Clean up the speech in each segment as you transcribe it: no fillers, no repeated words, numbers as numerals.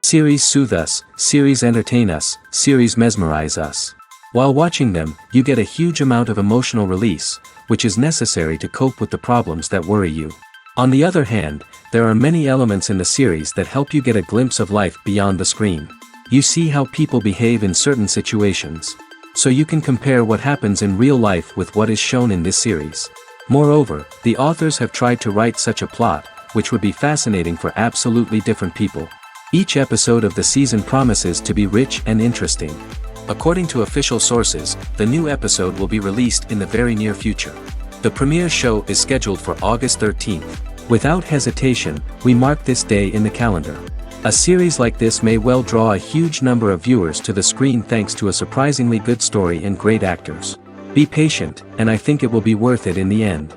Series soothe us, series entertain us, series mesmerize us. While watching them, you get a huge amount of emotional release, which is necessary to cope with the problems that worry you. On the other hand, there are many elements in the series that help you get a glimpse of life beyond the screen. You see how people behave in certain situations. So you can compare what happens in real life with what is shown in this series. Moreover, the authors have tried to write such a plot, which would be fascinating for absolutely different people. Each episode of the season promises to be rich and interesting. According to official sources, the new episode will be released in the very near future. The premiere show is scheduled for August 13th. Without hesitation, we mark this day in the calendar. A series like this may well draw a huge number of viewers to the screen thanks to a surprisingly good story and great actors. Be patient, and I think it will be worth it in the end.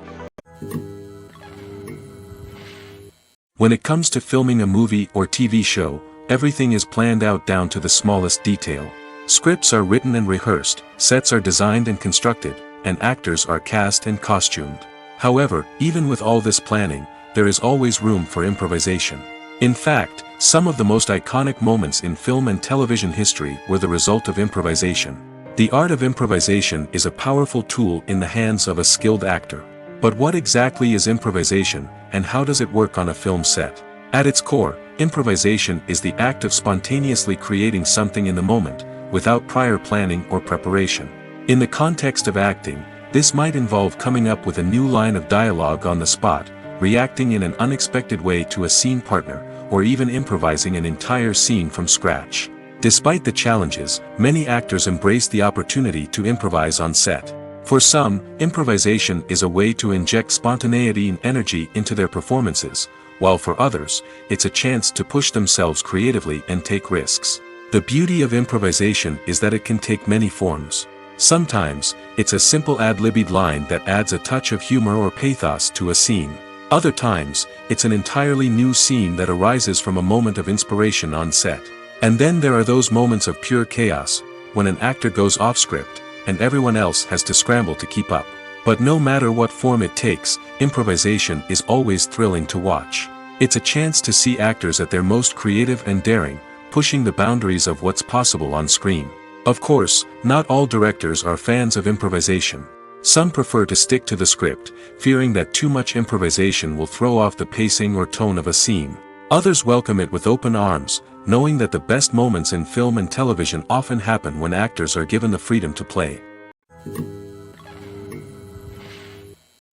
When it comes to filming a movie or TV show, everything is planned out down to the smallest detail. Scripts are written and rehearsed, sets are designed and constructed, and actors are cast and costumed. However, even with all this planning, there is always room for improvisation. In fact, some of the most iconic moments in film and television history were the result of improvisation. The art of improvisation is a powerful tool in the hands of a skilled actor. But what exactly is improvisation, and how does it work on a film set? At its core, improvisation is the act of spontaneously creating something in the moment, without prior planning or preparation. In the context of acting, this might involve coming up with a new line of dialogue on the spot, reacting in an unexpected way to a scene partner, or even improvising an entire scene from scratch. Despite the challenges, many actors embrace the opportunity to improvise on set. For some, improvisation is a way to inject spontaneity and energy into their performances, while for others, it's a chance to push themselves creatively and take risks. The beauty of improvisation is that it can take many forms. Sometimes, it's a simple ad-libbed line that adds a touch of humor or pathos to a scene. Other times, it's an entirely new scene that arises from a moment of inspiration on set. And then there are those moments of pure chaos, when an actor goes off script, and everyone else has to scramble to keep up. But no matter what form it takes, improvisation is always thrilling to watch. It's a chance to see actors at their most creative and daring, pushing the boundaries of what's possible on screen. Of course, not all directors are fans of improvisation. Some prefer to stick to the script, fearing that too much improvisation will throw off the pacing or tone of a scene. Others welcome it with open arms, knowing that the best moments in film and television often happen when actors are given the freedom to play.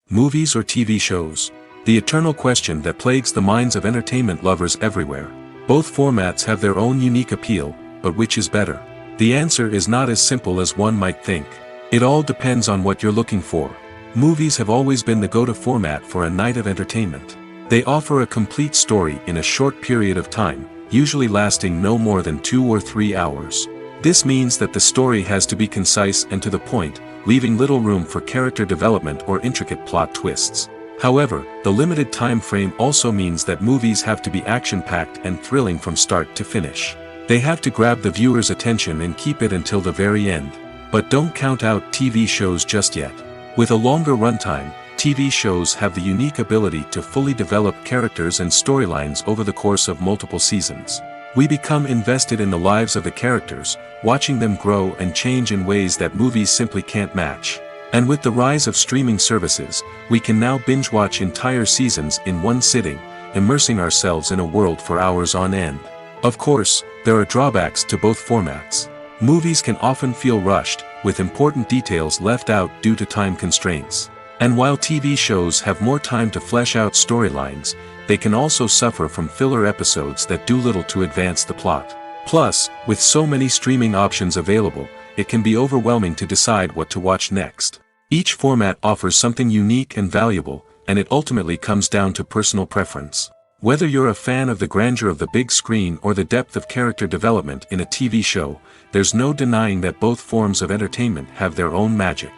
Movies or TV shows? The eternal question that plagues the minds of entertainment lovers everywhere. Both formats have their own unique appeal, but which is better? The answer is not as simple as one might think. It all depends on what you're looking for. Movies have always been the go-to format for a night of entertainment. They offer a complete story in a short period of time, usually lasting no more than 2 or 3 hours. This means that the story has to be concise and to the point, leaving little room for character development or intricate plot twists. However, the limited time frame also means that movies have to be action-packed and thrilling from start to finish. They have to grab the viewer's attention and keep it until the very end. But don't count out TV shows just yet. With a longer runtime, TV shows have the unique ability to fully develop characters and storylines over the course of multiple seasons. We become invested in the lives of the characters, watching them grow and change in ways that movies simply can't match. And with the rise of streaming services, we can now binge-watch entire seasons in one sitting, immersing ourselves in a world for hours on end. Of course, there are drawbacks to both formats. Movies can often feel rushed, with important details left out due to time constraints. And while TV shows have more time to flesh out storylines, they can also suffer from filler episodes that do little to advance the plot. Plus, with so many streaming options available, it can be overwhelming to decide what to watch next. Each format offers something unique and valuable, and it ultimately comes down to personal preference. Whether you're a fan of the grandeur of the big screen or the depth of character development in a TV show, there's no denying that both forms of entertainment have their own magic.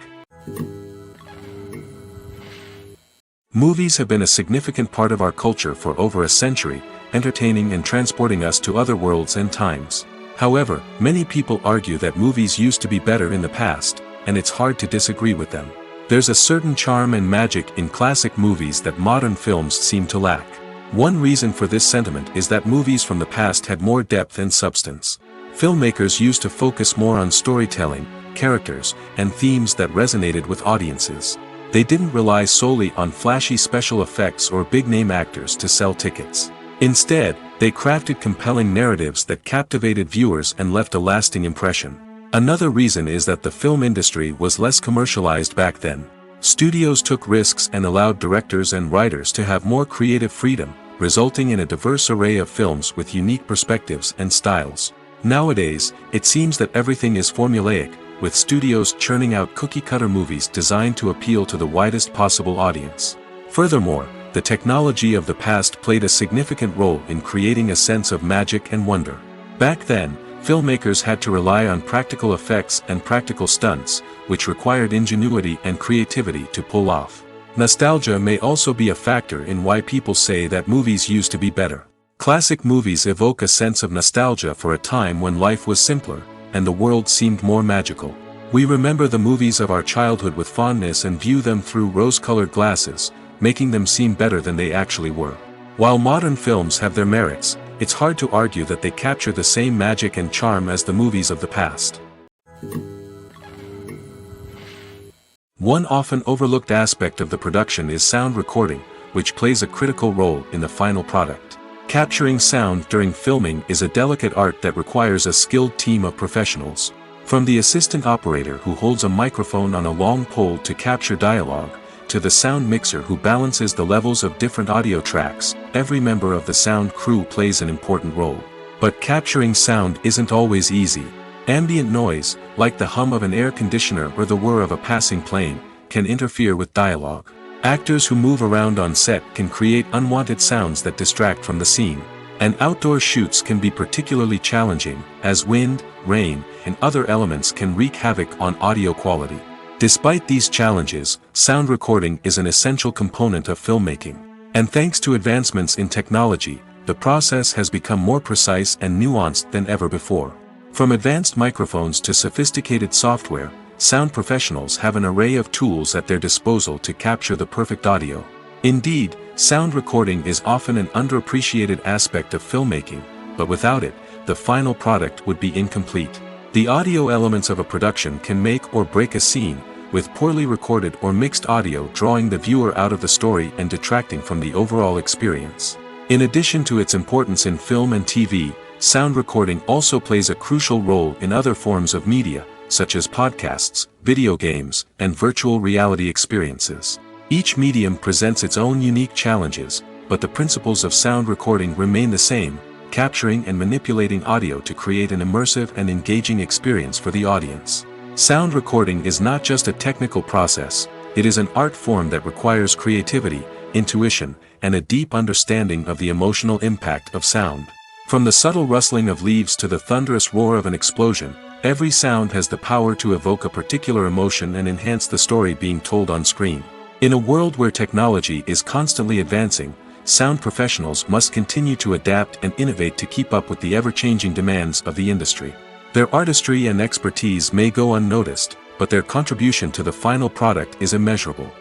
Movies have been a significant part of our culture for over a century, entertaining and transporting us to other worlds and times. However, many people argue that movies used to be better in the past, and it's hard to disagree with them. There's a certain charm and magic in classic movies that modern films seem to lack. One reason for this sentiment is that movies from the past had more depth and substance. Filmmakers used to focus more on storytelling, characters, and themes that resonated with audiences. They didn't rely solely on flashy special effects or big-name actors to sell tickets. Instead, they crafted compelling narratives that captivated viewers and left a lasting impression. Another reason is that the film industry was less commercialized back then. Studios took risks and allowed directors and writers to have more creative freedom, resulting in a diverse array of films with unique perspectives and styles. Nowadays, it seems that everything is formulaic, with studios churning out cookie-cutter movies designed to appeal to the widest possible audience. Furthermore, the technology of the past played a significant role in creating a sense of magic and wonder. Back then, filmmakers had to rely on practical effects and practical stunts, which required ingenuity and creativity to pull off. Nostalgia may also be a factor in why people say that movies used to be better. Classic movies evoke a sense of nostalgia for a time when life was simpler, and the world seemed more magical. We remember the movies of our childhood with fondness and view them through rose-colored glasses, making them seem better than they actually were. While modern films have their merits, it's hard to argue that they capture the same magic and charm as the movies of the past. One often overlooked aspect of the production is sound recording, which plays a critical role in the final product. Capturing sound during filming is a delicate art that requires a skilled team of professionals. From the assistant operator who holds a microphone on a long pole to capture dialogue, to the sound mixer who balances the levels of different audio tracks, every member of the sound crew plays an important role. But capturing sound isn't always easy. Ambient noise, like the hum of an air conditioner or the whir of a passing plane, can interfere with dialogue. Actors who move around on set can create unwanted sounds that distract from the scene. And outdoor shoots can be particularly challenging, as wind, rain, and other elements can wreak havoc on audio quality. Despite these challenges, sound recording is an essential component of filmmaking. And thanks to advancements in technology, the process has become more precise and nuanced than ever before. From advanced microphones to sophisticated software, sound professionals have an array of tools at their disposal to capture the perfect audio. Indeed, sound recording is often an underappreciated aspect of filmmaking, but without it, the final product would be incomplete. The audio elements of a production can make or break a scene, with poorly recorded or mixed audio drawing the viewer out of the story and detracting from the overall experience. In addition to its importance in film and TV, sound recording also plays a crucial role in other forms of media, such as podcasts, video games, and virtual reality experiences. Each medium presents its own unique challenges, but the principles of sound recording remain the same, capturing and manipulating audio to create an immersive and engaging experience for the audience. Sound recording is not just a technical process, it is an art form that requires creativity, intuition, and a deep understanding of the emotional impact of sound. From the subtle rustling of leaves to the thunderous roar of an explosion, every sound has the power to evoke a particular emotion and enhance the story being told on screen. In a world where technology is constantly advancing, sound professionals must continue to adapt and innovate to keep up with the ever-changing demands of the industry. Their artistry and expertise may go unnoticed, but their contribution to the final product is immeasurable.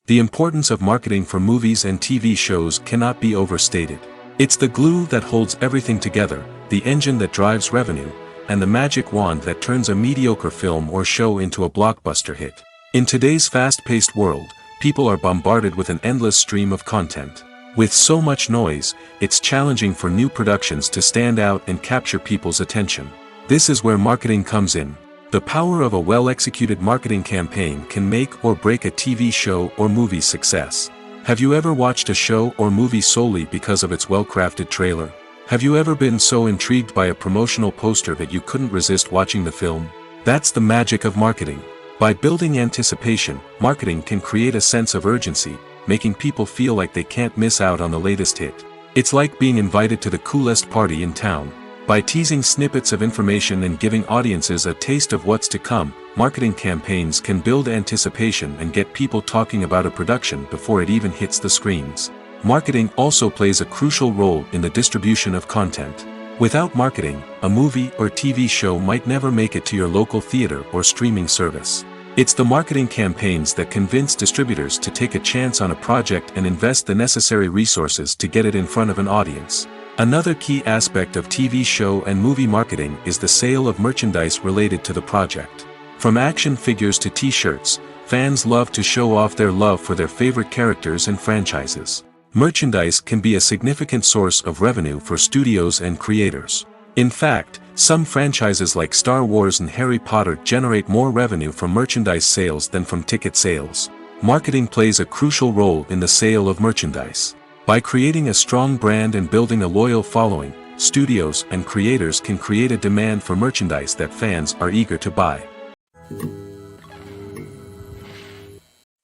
The importance of marketing for movies and TV shows cannot be overstated. It's the glue that holds everything together, the engine that drives revenue, and the magic wand that turns a mediocre film or show into a blockbuster hit. In today's fast-paced world, people are bombarded with an endless stream of content. With so much noise, it's challenging for new productions to stand out and capture people's attention. This is where marketing comes in. The power of a well-executed marketing campaign can make or break a TV show or movie's success. Have you ever watched a show or movie solely because of its well-crafted trailer? Have you ever been so intrigued by a promotional poster that you couldn't resist watching the film? That's the magic of marketing. By building anticipation, marketing can create a sense of urgency, making people feel like they can't miss out on the latest hit. It's like being invited to the coolest party in town. By teasing snippets of information and giving audiences a taste of what's to come, marketing campaigns can build anticipation and get people talking about a production before it even hits the screens. Marketing also plays a crucial role in the distribution of content. Without marketing, a movie or TV show might never make it to your local theater or streaming service. It's the marketing campaigns that convince distributors to take a chance on a project and invest the necessary resources to get it in front of an audience. Another key aspect of TV show and movie marketing is the sale of merchandise related to the project. From action figures to t-shirts, fans love to show off their love for their favorite characters and franchises. Merchandise can be a significant source of revenue for studios and creators. In fact, some franchises like Star Wars and Harry Potter generate more revenue from merchandise sales than from ticket sales. Marketing plays a crucial role in the sale of merchandise. By creating a strong brand and building a loyal following, studios and creators can create a demand for merchandise that fans are eager to buy.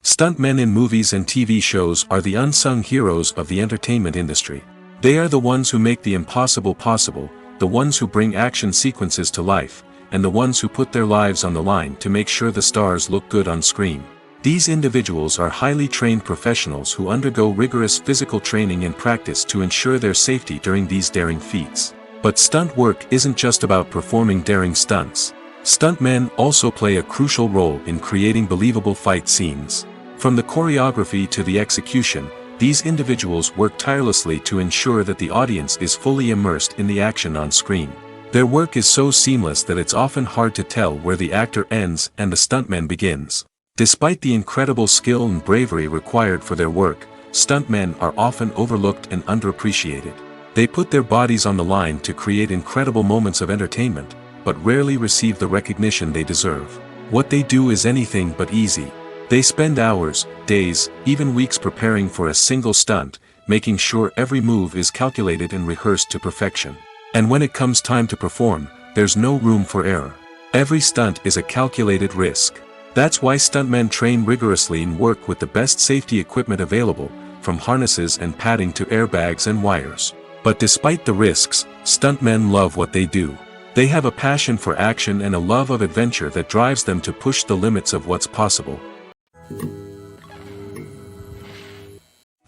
Stuntmen in movies and TV shows are the unsung heroes of the entertainment industry. They are the ones who make the impossible possible, the ones who bring action sequences to life, and the ones who put their lives on the line to make sure the stars look good on screen. These individuals are highly trained professionals who undergo rigorous physical training and practice to ensure their safety during these daring feats. But stunt work isn't just about performing daring stunts. Stuntmen also play a crucial role in creating believable fight scenes. From the choreography to the execution, these individuals work tirelessly to ensure that the audience is fully immersed in the action on screen. Their work is so seamless that it's often hard to tell where the actor ends and the stuntman begins. Despite the incredible skill and bravery required for their work, stuntmen are often overlooked and underappreciated. They put their bodies on the line to create incredible moments of entertainment, but rarely receive the recognition they deserve. What they do is anything but easy. They spend hours, days, even weeks preparing for a single stunt, making sure every move is calculated and rehearsed to perfection. And when it comes time to perform, there's no room for error. Every stunt is a calculated risk. That's why stuntmen train rigorously and work with the best safety equipment available, from harnesses and padding to airbags and wires. But despite the risks, stuntmen love what they do. They have a passion for action and a love of adventure that drives them to push the limits of what's possible.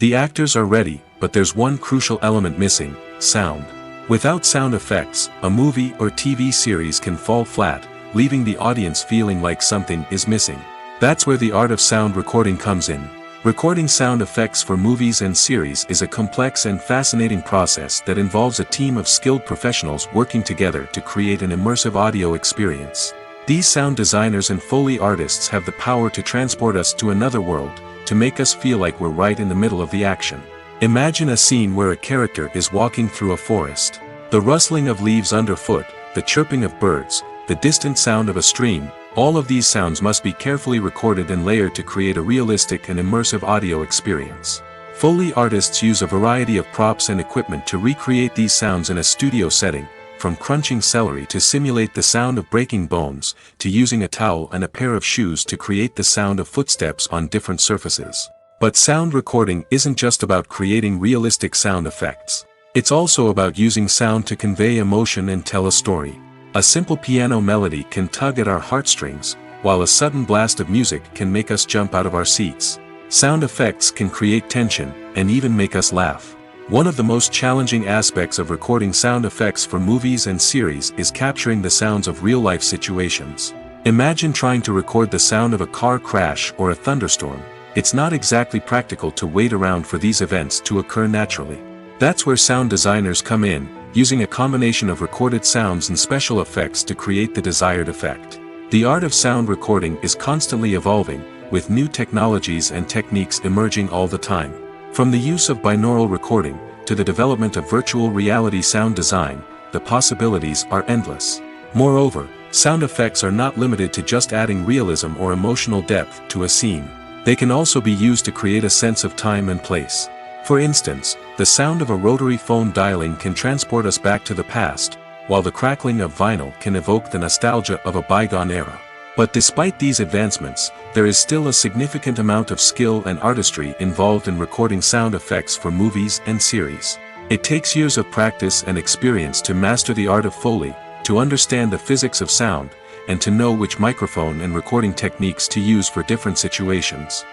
The actors are ready, but there's one crucial element missing: sound. Without sound effects, a movie or TV series can fall flat, leaving the audience feeling like something is missing. That's where the art of sound recording comes in. Recording sound effects for movies and series is a complex and fascinating process that involves a team of skilled professionals working together to create an immersive audio experience. These sound designers and Foley artists have the power to transport us to another world, to make us feel like we're right in the middle of the action. Imagine a scene where a character is walking through a forest. The rustling of leaves underfoot, the chirping of birds, the distant sound of a stream, all of these sounds must be carefully recorded and layered to create a realistic and immersive audio experience. Foley artists use a variety of props and equipment to recreate these sounds in a studio setting, from crunching celery to simulate the sound of breaking bones, to using a towel and a pair of shoes to create the sound of footsteps on different surfaces. But sound recording isn't just about creating realistic sound effects. It's also about using sound to convey emotion and tell a story. A simple piano melody can tug at our heartstrings, while a sudden blast of music can make us jump out of our seats. Sound effects can create tension, and even make us laugh. One of the most challenging aspects of recording sound effects for movies and series is capturing the sounds of real-life situations. Imagine trying to record the sound of a car crash or a thunderstorm. It's not exactly practical to wait around for these events to occur naturally. That's where sound designers come in, using a combination of recorded sounds and special effects to create the desired effect. The art of sound recording is constantly evolving, with new technologies and techniques emerging all the time. From the use of binaural recording, to the development of virtual reality sound design, the possibilities are endless. Moreover, sound effects are not limited to just adding realism or emotional depth to a scene. They can also be used to create a sense of time and place. For instance, the sound of a rotary phone dialing can transport us back to the past, while the crackling of vinyl can evoke the nostalgia of a bygone era. But despite these advancements, there is still a significant amount of skill and artistry involved in recording sound effects for movies and series. It takes years of practice and experience to master the art of Foley, to understand the physics of sound, and to know which microphone and recording techniques to use for different situations.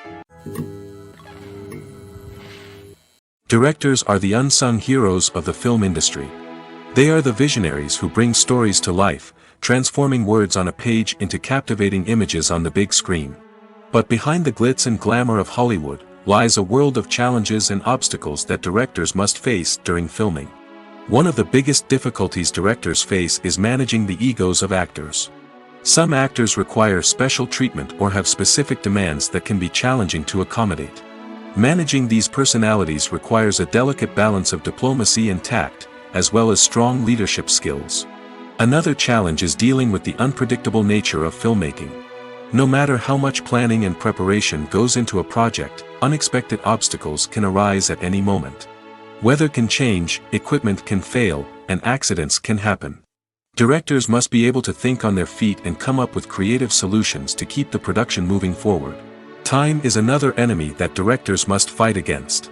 Directors are the unsung heroes of the film industry. They are the visionaries who bring stories to life, transforming words on a page into captivating images on the big screen. But behind the glitz and glamour of Hollywood lies a world of challenges and obstacles that directors must face during filming. One of the biggest difficulties directors face is managing the egos of actors. Some actors require special treatment or have specific demands that can be challenging to accommodate. Managing these personalities requires a delicate balance of diplomacy and tact, as well as strong leadership skills. Another challenge is dealing with the unpredictable nature of filmmaking. No matter how much planning and preparation goes into a project, unexpected obstacles can arise at any moment. Weather can change, equipment can fail, and accidents can happen. Directors must be able to think on their feet and come up with creative solutions to keep the production moving forward. Time is another enemy that directors must fight against.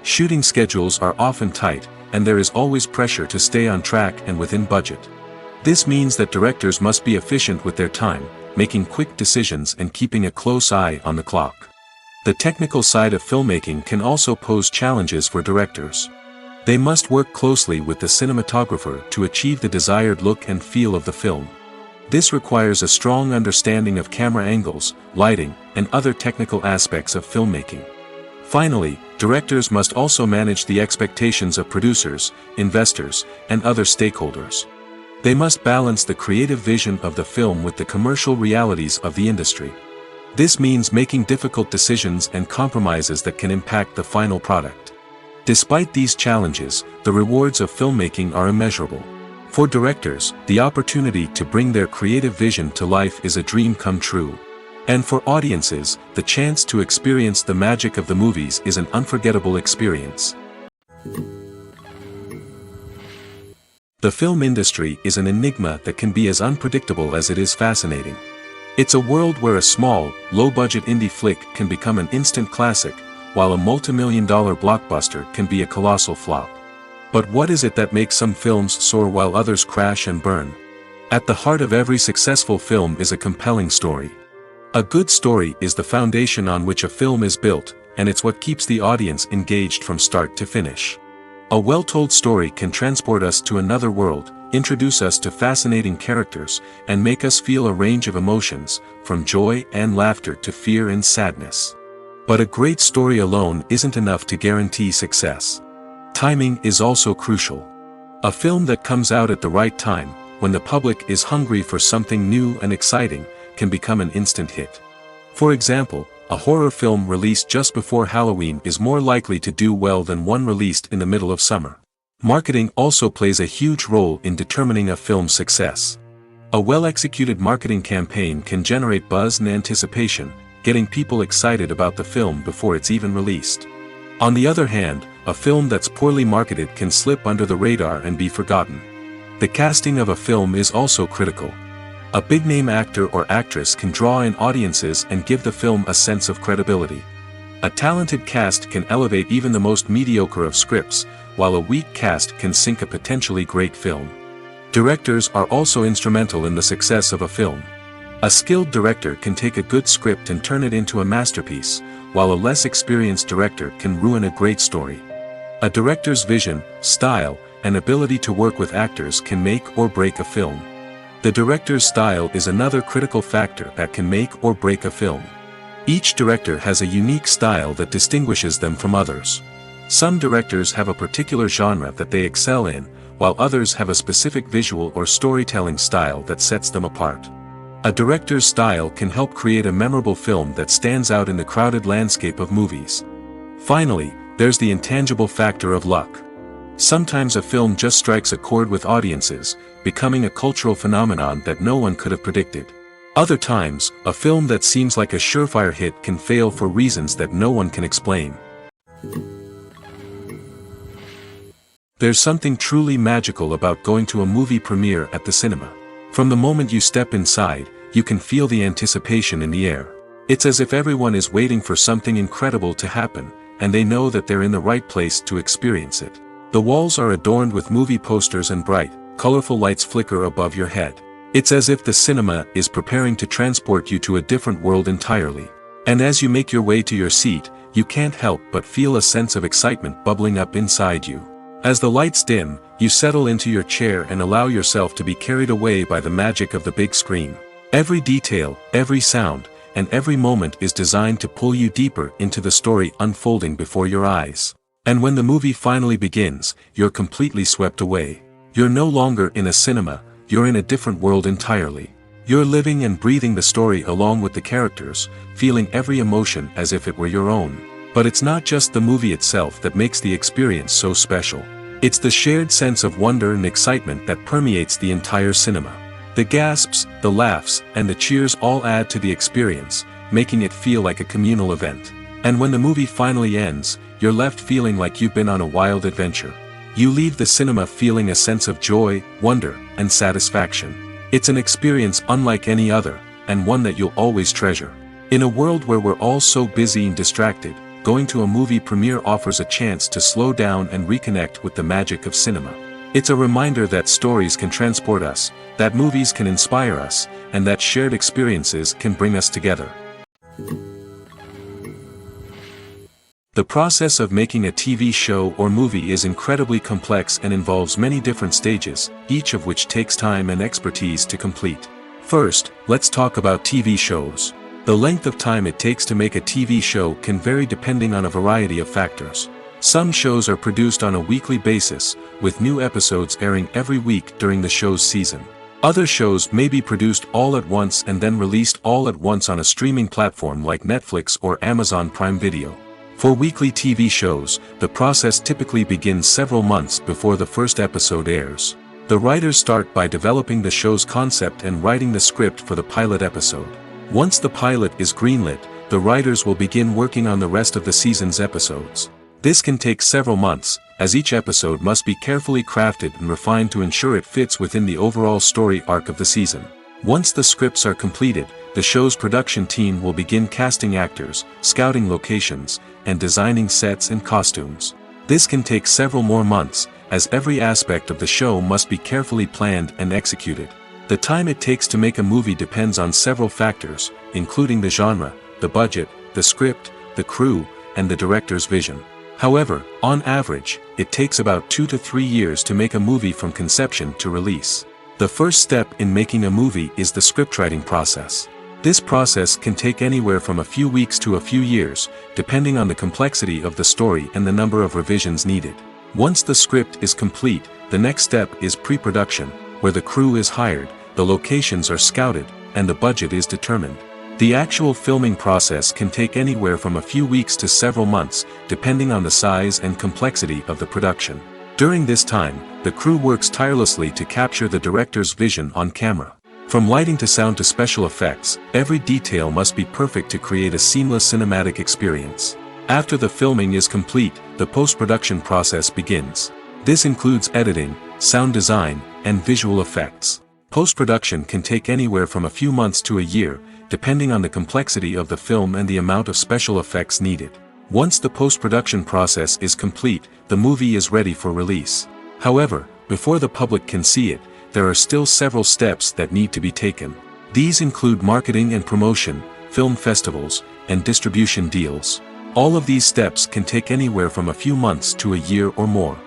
Shooting schedules are often tight, and there is always pressure to stay on track and within budget. This means that directors must be efficient with their time, making quick decisions and keeping a close eye on the clock. The technical side of filmmaking can also pose challenges for directors. They must work closely with the cinematographer to achieve the desired look and feel of the film. This requires a strong understanding of camera angles, lighting, and other technical aspects of filmmaking. Finally, directors must also manage the expectations of producers, investors, and other stakeholders. They must balance the creative vision of the film with the commercial realities of the industry. This means making difficult decisions and compromises that can impact the final product. Despite these challenges, the rewards of filmmaking are immeasurable. For directors, the opportunity to bring their creative vision to life is a dream come true. And for audiences, the chance to experience the magic of the movies is an unforgettable experience. The film industry is an enigma that can be as unpredictable as it is fascinating. It's a world where a small, low-budget indie flick can become an instant classic, while a multi-million-dollar blockbuster can be a colossal flop. But what is it that makes some films soar while others crash and burn? At the heart of every successful film is a compelling story. A good story is the foundation on which a film is built, and it's what keeps the audience engaged from start to finish. A well-told story can transport us to another world, introduce us to fascinating characters, and make us feel a range of emotions, from joy and laughter to fear and sadness. But a great story alone isn't enough to guarantee success. Timing is also crucial. A film that comes out at the right time, when the public is hungry for something new and exciting, can become an instant hit. For example, a horror film released just before Halloween is more likely to do well than one released in the middle of summer. Marketing also plays a huge role in determining a film's success. A well-executed marketing campaign can generate buzz and anticipation, getting people excited about the film before it's even released. On the other hand, a film that's poorly marketed can slip under the radar and be forgotten. The casting of a film is also critical. A big-name actor or actress can draw in audiences and give the film a sense of credibility. A talented cast can elevate even the most mediocre of scripts, while a weak cast can sink a potentially great film. Directors are also instrumental in the success of a film. A skilled director can take a good script and turn it into a masterpiece, while a less experienced director can ruin a great story. A director's vision, style, and ability to work with actors can make or break a film. The director's style is another critical factor that can make or break a film. Each director has a unique style that distinguishes them from others. Some directors have a particular genre that they excel in, while others have a specific visual or storytelling style that sets them apart. A director's style can help create a memorable film that stands out in the crowded landscape of movies. Finally, there's the intangible factor of luck. Sometimes a film just strikes a chord with audiences, becoming a cultural phenomenon that no one could have predicted. Other times, a film that seems like a surefire hit can fail for reasons that no one can explain. There's something truly magical about going to a movie premiere at the cinema. From the moment you step inside, you can feel the anticipation in the air. It's as if everyone is waiting for something incredible to happen, and they know that they're in the right place to experience it. The walls are adorned with movie posters and bright, colorful lights flicker above your head. It's as if the cinema is preparing to transport you to a different world entirely. And as you make your way to your seat, you can't help but feel a sense of excitement bubbling up inside you. As the lights dim, you settle into your chair and allow yourself to be carried away by the magic of the big screen. Every detail, every sound, and every moment is designed to pull you deeper into the story unfolding before your eyes. And when the movie finally begins, you're completely swept away. You're no longer in a cinema, you're in a different world entirely. You're living and breathing the story along with the characters, feeling every emotion as if it were your own. But it's not just the movie itself that makes the experience so special. It's the shared sense of wonder and excitement that permeates the entire cinema. The gasps, the laughs, and the cheers all add to the experience, making it feel like a communal event. And when the movie finally ends, you're left feeling like you've been on a wild adventure. You leave the cinema feeling a sense of joy, wonder, and satisfaction. It's an experience unlike any other, and one that you'll always treasure. In a world where we're all so busy and distracted, going to a movie premiere offers a chance to slow down and reconnect with the magic of cinema. It's a reminder that stories can transport us, that movies can inspire us, and that shared experiences can bring us together. The process of making a TV show or movie is incredibly complex and involves many different stages, each of which takes time and expertise to complete. First, let's talk about TV shows. The length of time it takes to make a TV show can vary depending on a variety of factors. Some shows are produced on a weekly basis, with new episodes airing every week during the show's season. Other shows may be produced all at once and then released all at once on a streaming platform like Netflix or Amazon Prime Video. For weekly TV shows, the process typically begins several months before the first episode airs. The writers start by developing the show's concept and writing the script for the pilot episode. Once the pilot is greenlit, the writers will begin working on the rest of the season's episodes. This can take several months, as each episode must be carefully crafted and refined to ensure it fits within the overall story arc of the season. Once the scripts are completed, the show's production team will begin casting actors, scouting locations, and designing sets and costumes. This can take several more months, as every aspect of the show must be carefully planned and executed. The time it takes to make a movie depends on several factors, including the genre, the budget, the script, the crew, and the director's vision. However, on average, it takes about 2 to 3 years to make a movie from conception to release. The first step in making a movie is the scriptwriting process. This process can take anywhere from a few weeks to a few years, depending on the complexity of the story and the number of revisions needed. Once the script is complete, the next step is pre-production, where the crew is hired, the locations are scouted, and the budget is determined. The actual filming process can take anywhere from a few weeks to several months, depending on the size and complexity of the production. During this time, the crew works tirelessly to capture the director's vision on camera. From lighting to sound to special effects, every detail must be perfect to create a seamless cinematic experience. After the filming is complete, the post-production process begins. This includes editing, sound design, and visual effects. Post-production can take anywhere from a few months to a year, depending on the complexity of the film and the amount of special effects needed. Once the post-production process is complete, the movie is ready for release. However, before the public can see it, there are still several steps that need to be taken. These include marketing and promotion, film festivals, and distribution deals. All of these steps can take anywhere from a few months to a year or more.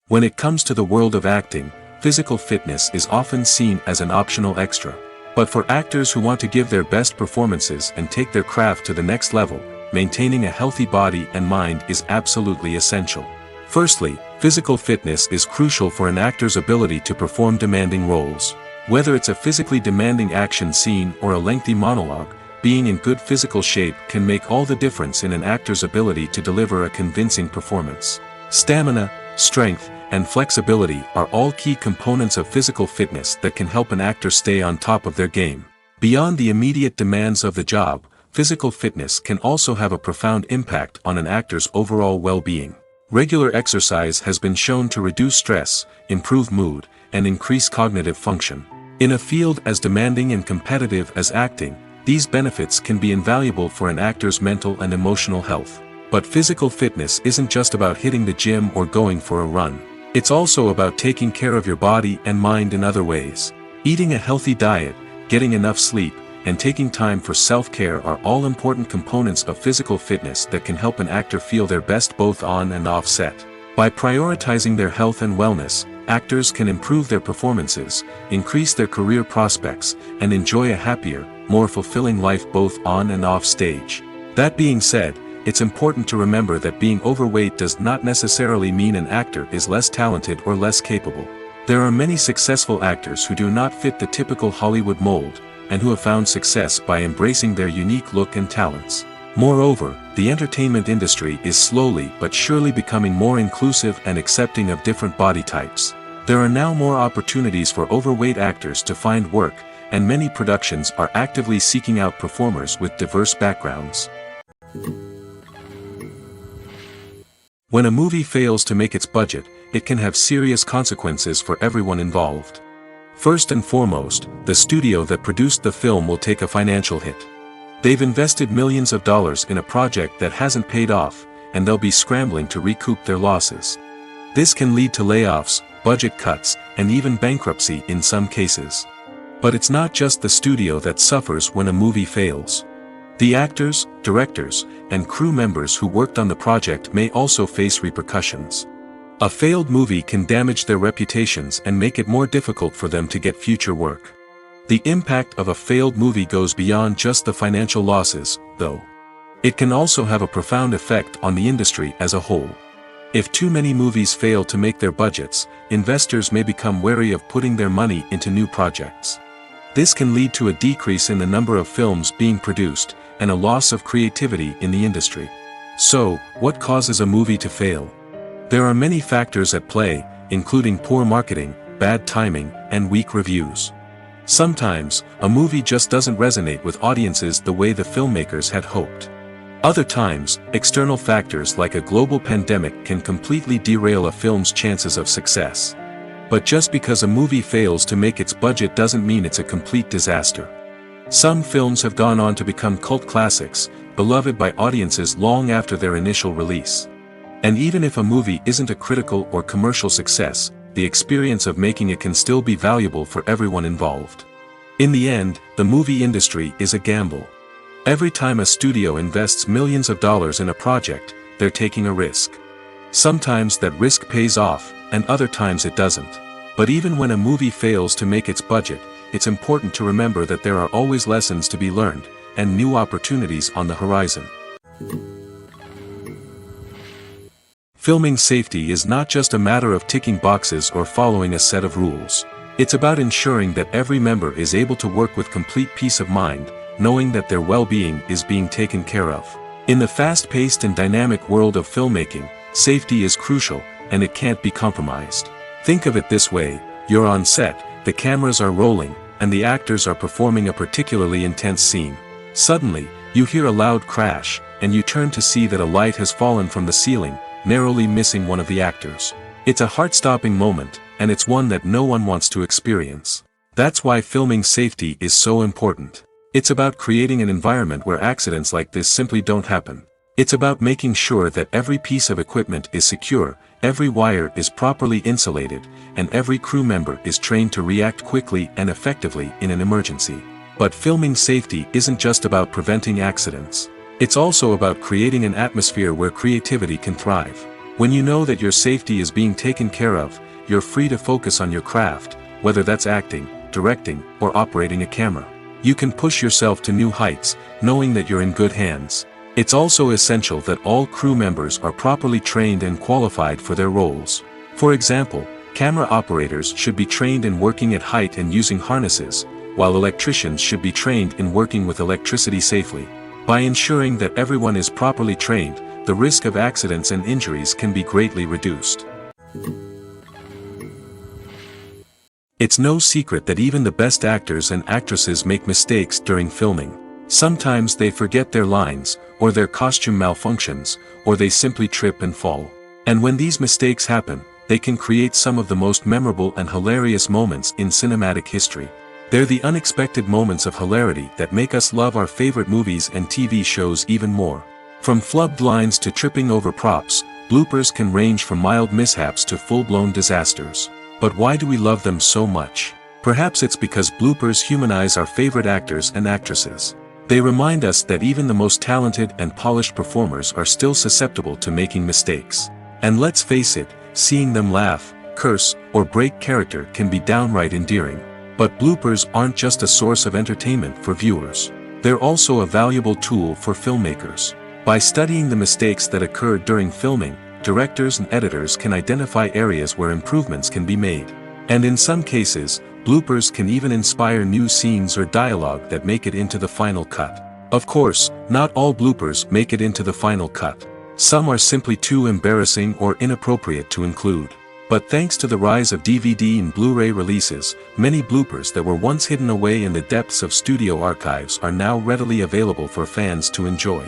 When it comes to the world of acting, physical fitness is often seen as an optional extra. But for actors who want to give their best performances and take their craft to the next level, maintaining a healthy body and mind is absolutely essential. Firstly, physical fitness is crucial for an actor's ability to perform demanding roles. Whether it's a physically demanding action scene or a lengthy monologue, being in good physical shape can make all the difference in an actor's ability to deliver a convincing performance. Stamina, strength, and flexibility are all key components of physical fitness that can help an actor stay on top of their game. Beyond the immediate demands of the job, physical fitness can also have a profound impact on an actor's overall well-being. Regular exercise has been shown to reduce stress, improve mood, and increase cognitive function. In a field as demanding and competitive as acting, these benefits can be invaluable for an actor's mental and emotional health. But physical fitness isn't just about hitting the gym or going for a run. It's also about taking care of your body and mind in other ways. Eating a healthy diet, getting enough sleep, and taking time for self-care are all important components of physical fitness that can help an actor feel their best both on and off set. By prioritizing their health and wellness, actors can improve their performances, increase their career prospects, and enjoy a happier, more fulfilling life both on and off stage. That being said, it's important to remember that being overweight does not necessarily mean an actor is less talented or less capable. There are many successful actors who do not fit the typical Hollywood mold, and who have found success by embracing their unique look and talents. Moreover, the entertainment industry is slowly but surely becoming more inclusive and accepting of different body types. There are now more opportunities for overweight actors to find work, and many productions are actively seeking out performers with diverse backgrounds. When a movie fails to make its budget, it can have serious consequences for everyone involved. First and foremost, the studio that produced the film will take a financial hit. They've invested millions of dollars in a project that hasn't paid off, and they'll be scrambling to recoup their losses. This can lead to layoffs, budget cuts, and even bankruptcy in some cases. But it's not just the studio that suffers when a movie fails. The actors, directors, and crew members who worked on the project may also face repercussions. A failed movie can damage their reputations and make it more difficult for them to get future work. The impact of a failed movie goes beyond just the financial losses, though. It can also have a profound effect on the industry as a whole. If too many movies fail to make their budgets, investors may become wary of putting their money into new projects. This can lead to a decrease in the number of films being produced, and a loss of creativity in the industry. So, what causes a movie to fail? There are many factors at play, including poor marketing, bad timing, and weak reviews. Sometimes, a movie just doesn't resonate with audiences the way the filmmakers had hoped. Other times, external factors like a global pandemic can completely derail a film's chances of success. But just because a movie fails to make its budget doesn't mean it's a complete disaster. Some films have gone on to become cult classics, beloved by audiences long after their initial release. And even if a movie isn't a critical or commercial success, the experience of making it can still be valuable for everyone involved. In the end, the movie industry is a gamble. Every time a studio invests millions of dollars in a project, they're taking a risk. Sometimes that risk pays off, and other times it doesn't. But even when a movie fails to make its budget, it's important to remember that there are always lessons to be learned, and new opportunities on the horizon. Filming safety is not just a matter of ticking boxes or following a set of rules. It's about ensuring that every member is able to work with complete peace of mind, knowing that their well-being is being taken care of. In the fast-paced and dynamic world of filmmaking, safety is crucial, and it can't be compromised. Think of it this way: you're on set, the cameras are rolling, and the actors are performing a particularly intense scene. Suddenly, you hear a loud crash, and you turn to see that a light has fallen from the ceiling, narrowly missing one of the actors. It's a heart-stopping moment, and it's one that no one wants to experience. That's why filming safety is so important. It's about creating an environment where accidents like this simply don't happen. It's about making sure that every piece of equipment is secure, every wire is properly insulated, and every crew member is trained to react quickly and effectively in an emergency. But filming safety isn't just about preventing accidents. It's also about creating an atmosphere where creativity can thrive. When you know that your safety is being taken care of, you're free to focus on your craft, whether that's acting, directing, or operating a camera. You can push yourself to new heights, knowing that you're in good hands. It's also essential that all crew members are properly trained and qualified for their roles. For example, camera operators should be trained in working at height and using harnesses, while electricians should be trained in working with electricity safely. By ensuring that everyone is properly trained, the risk of accidents and injuries can be greatly reduced. It's no secret that even the best actors and actresses make mistakes during filming. Sometimes they forget their lines, or their costume malfunctions, or they simply trip and fall. And when these mistakes happen, they can create some of the most memorable and hilarious moments in cinematic history. They're the unexpected moments of hilarity that make us love our favorite movies and TV shows even more. From flubbed lines to tripping over props, bloopers can range from mild mishaps to full-blown disasters. But why do we love them so much? Perhaps it's because bloopers humanize our favorite actors and actresses. They remind us that even the most talented and polished performers are still susceptible to making mistakes. And let's face it, seeing them laugh, curse, or break character can be downright endearing. But bloopers aren't just a source of entertainment for viewers. They're also a valuable tool for filmmakers. By studying the mistakes that occurred during filming, directors and editors can identify areas where improvements can be made. And in some cases, bloopers can even inspire new scenes or dialogue that make it into the final cut. Of course, not all bloopers make it into the final cut. Some are simply too embarrassing or inappropriate to include. But thanks to the rise of DVD and Blu-ray releases, many bloopers that were once hidden away in the depths of studio archives are now readily available for fans to enjoy.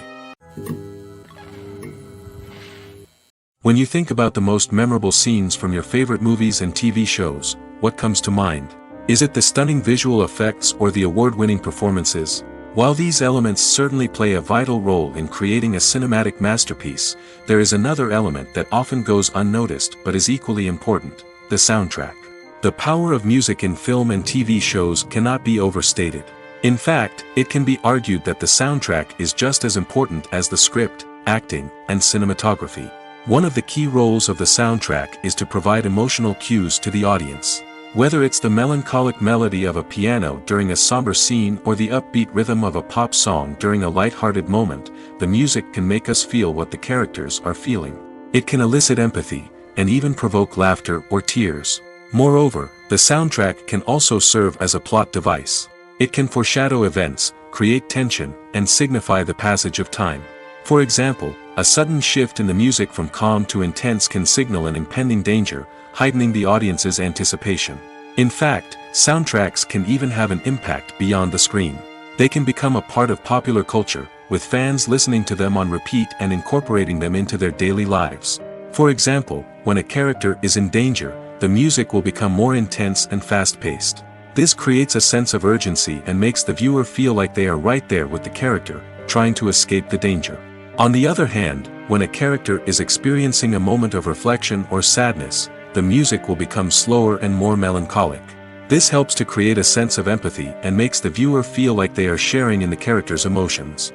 When you think about the most memorable scenes from your favorite movies and TV shows, what comes to mind? Is it the stunning visual effects or the award-winning performances? While these elements certainly play a vital role in creating a cinematic masterpiece, there is another element that often goes unnoticed but is equally important: the soundtrack. The power of music in film and TV shows cannot be overstated. In fact, it can be argued that the soundtrack is just as important as the script, acting, and cinematography. One of the key roles of the soundtrack is to provide emotional cues to the audience. Whether it's the melancholic melody of a piano during a somber scene or the upbeat rhythm of a pop song during a light-hearted moment, the music can make us feel what the characters are feeling. It can elicit empathy, and even provoke laughter or tears. Moreover, the soundtrack can also serve as a plot device. It can foreshadow events, create tension, and signify the passage of time. For example, a sudden shift in the music from calm to intense can signal an impending danger, heightening the audience's anticipation. In fact, soundtracks can even have an impact beyond the screen. They can become a part of popular culture, with fans listening to them on repeat and incorporating them into their daily lives. For example, when a character is in danger, the music will become more intense and fast-paced. This creates a sense of urgency and makes the viewer feel like they are right there with the character, trying to escape the danger. On the other hand, when a character is experiencing a moment of reflection or sadness, the music will become slower and more melancholic. This helps to create a sense of empathy and makes the viewer feel like they are sharing in the character's emotions.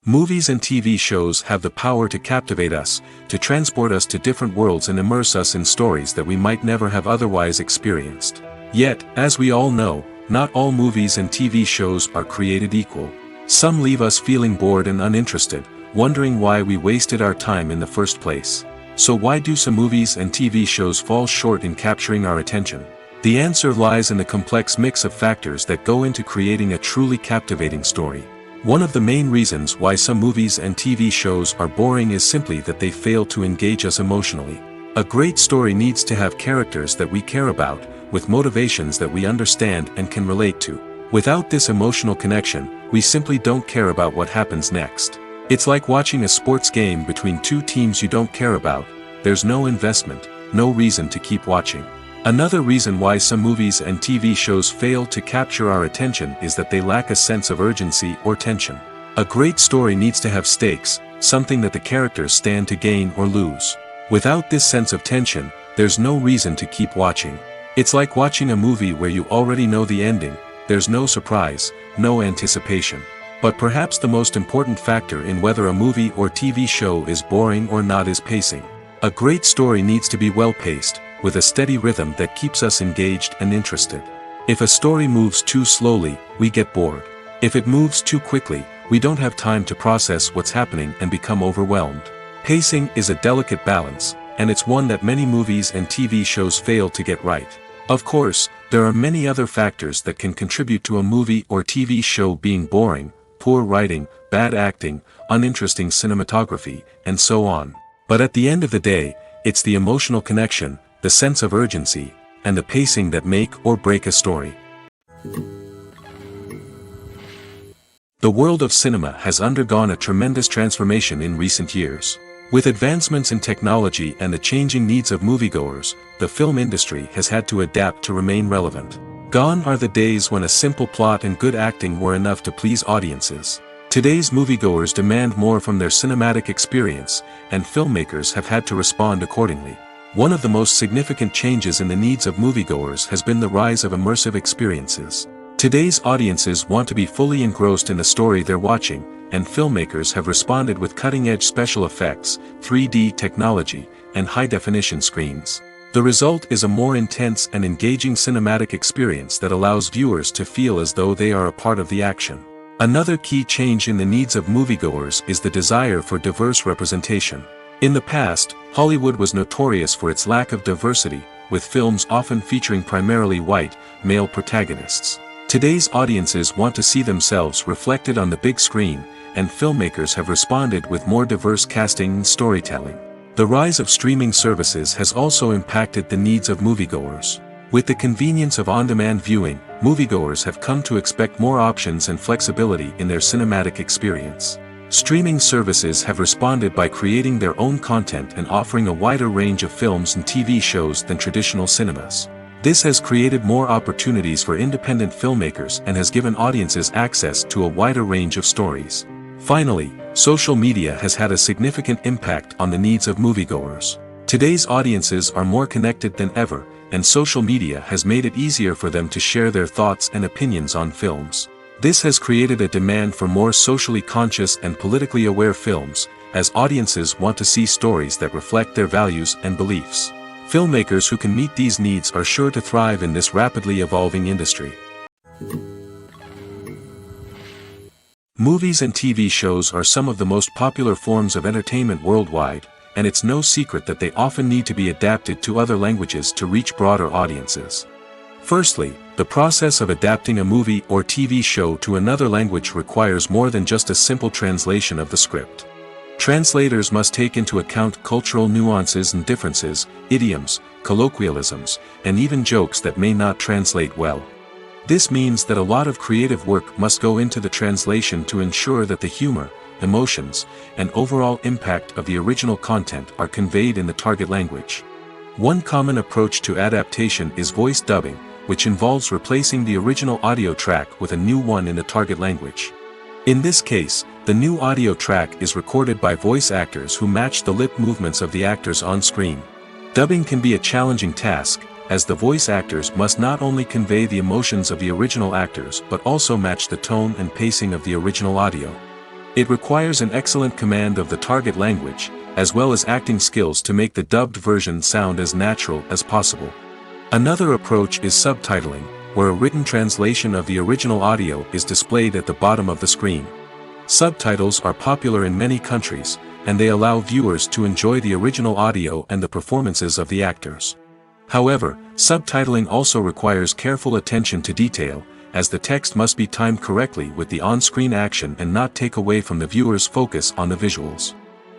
Movies and TV shows have the power to captivate us, to transport us to different worlds and immerse us in stories that we might never have otherwise experienced. Yet, as we all know, not all movies and TV shows are created equal. Some leave us feeling bored and uninterested, wondering why we wasted our time in the first place. So why do some movies and TV shows fall short in capturing our attention? The answer lies in the complex mix of factors that go into creating a truly captivating story. One of the main reasons why some movies and TV shows are boring is simply that they fail to engage us emotionally. A great story needs to have characters that we care about, with motivations that we understand and can relate to. Without this emotional connection, we simply don't care about what happens next. It's like watching a sports game between two teams you don't care about. There's no investment, no reason to keep watching. Another reason why some movies and TV shows fail to capture our attention is that they lack a sense of urgency or tension. A great story needs to have stakes, something that the characters stand to gain or lose. Without this sense of tension, there's no reason to keep watching. It's like watching a movie where you already know the ending. There's no surprise, no anticipation. But perhaps the most important factor in whether a movie or TV show is boring or not is pacing. A great story needs to be well-paced, with a steady rhythm that keeps us engaged and interested. If a story moves too slowly, we get bored. If it moves too quickly, we don't have time to process what's happening and become overwhelmed. Pacing is a delicate balance, and it's one that many movies and TV shows fail to get right. Of course, there are many other factors that can contribute to a movie or TV show being boring: poor writing, bad acting, uninteresting cinematography, and so on. But at the end of the day, it's the emotional connection, the sense of urgency, and the pacing that make or break a story. The world of cinema has undergone a tremendous transformation in recent years. With advancements in technology and the changing needs of moviegoers, the film industry has had to adapt to remain relevant. Gone are the days when a simple plot and good acting were enough to please audiences. Today's moviegoers demand more from their cinematic experience, and filmmakers have had to respond accordingly. One of the most significant changes in the needs of moviegoers has been the rise of immersive experiences. Today's audiences want to be fully engrossed in the story they're watching, and filmmakers have responded with cutting-edge special effects, 3D technology, and high-definition screens. The result is a more intense and engaging cinematic experience that allows viewers to feel as though they are a part of the action. Another key change in the needs of moviegoers is the desire for diverse representation. In the past, Hollywood was notorious for its lack of diversity, with films often featuring primarily white, male protagonists. Today's audiences want to see themselves reflected on the big screen, and filmmakers have responded with more diverse casting and storytelling. The rise of streaming services has also impacted the needs of moviegoers. With the convenience of on-demand viewing, moviegoers have come to expect more options and flexibility in their cinematic experience. Streaming services have responded by creating their own content and offering a wider range of films and TV shows than traditional cinemas. This has created more opportunities for independent filmmakers and has given audiences access to a wider range of stories. Finally, social media has had a significant impact on the needs of moviegoers. Today's audiences are more connected than ever, and social media has made it easier for them to share their thoughts and opinions on films. This has created a demand for more socially conscious and politically aware films, as audiences want to see stories that reflect their values and beliefs. Filmmakers who can meet these needs are sure to thrive in this rapidly evolving industry. Movies and TV shows are some of the most popular forms of entertainment worldwide, and it's no secret that they often need to be adapted to other languages to reach broader audiences. Firstly, the process of adapting a movie or TV show to another language requires more than just a simple translation of the script. Translators must take into account cultural nuances and differences, idioms, colloquialisms, and even jokes that may not translate well. This means that a lot of creative work must go into the translation to ensure that the humor, emotions, and overall impact of the original content are conveyed in the target language. One common approach to adaptation is voice dubbing, which involves replacing the original audio track with a new one in the target language. In this case, the new audio track is recorded by voice actors who match the lip movements of the actors on screen. Dubbing can be a challenging task, as the voice actors must not only convey the emotions of the original actors but also match the tone and pacing of the original audio. It requires an excellent command of the target language, as well as acting skills to make the dubbed version sound as natural as possible. Another approach is subtitling, where a written translation of the original audio is displayed at the bottom of the screen. Subtitles are popular in many countries, and they allow viewers to enjoy the original audio and the performances of the actors. However, subtitling also requires careful attention to detail, as the text must be timed correctly with the on-screen action and not take away from the viewer's focus on the visuals.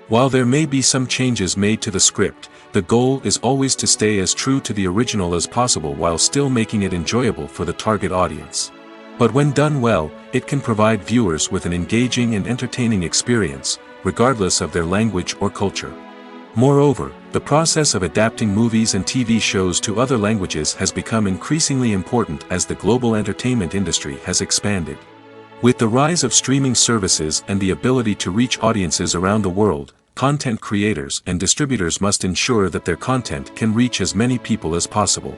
While there may be some changes made to the script, the goal is always to stay as true to the original as possible while still making it enjoyable for the target audience. But when done well, it can provide viewers with an engaging and entertaining experience, regardless of their language or culture. Moreover, the process of adapting movies and TV shows to other languages has become increasingly important as the global entertainment industry has expanded. With the rise of streaming services and the ability to reach audiences around the world, content creators and distributors must ensure that their content can reach as many people as possible.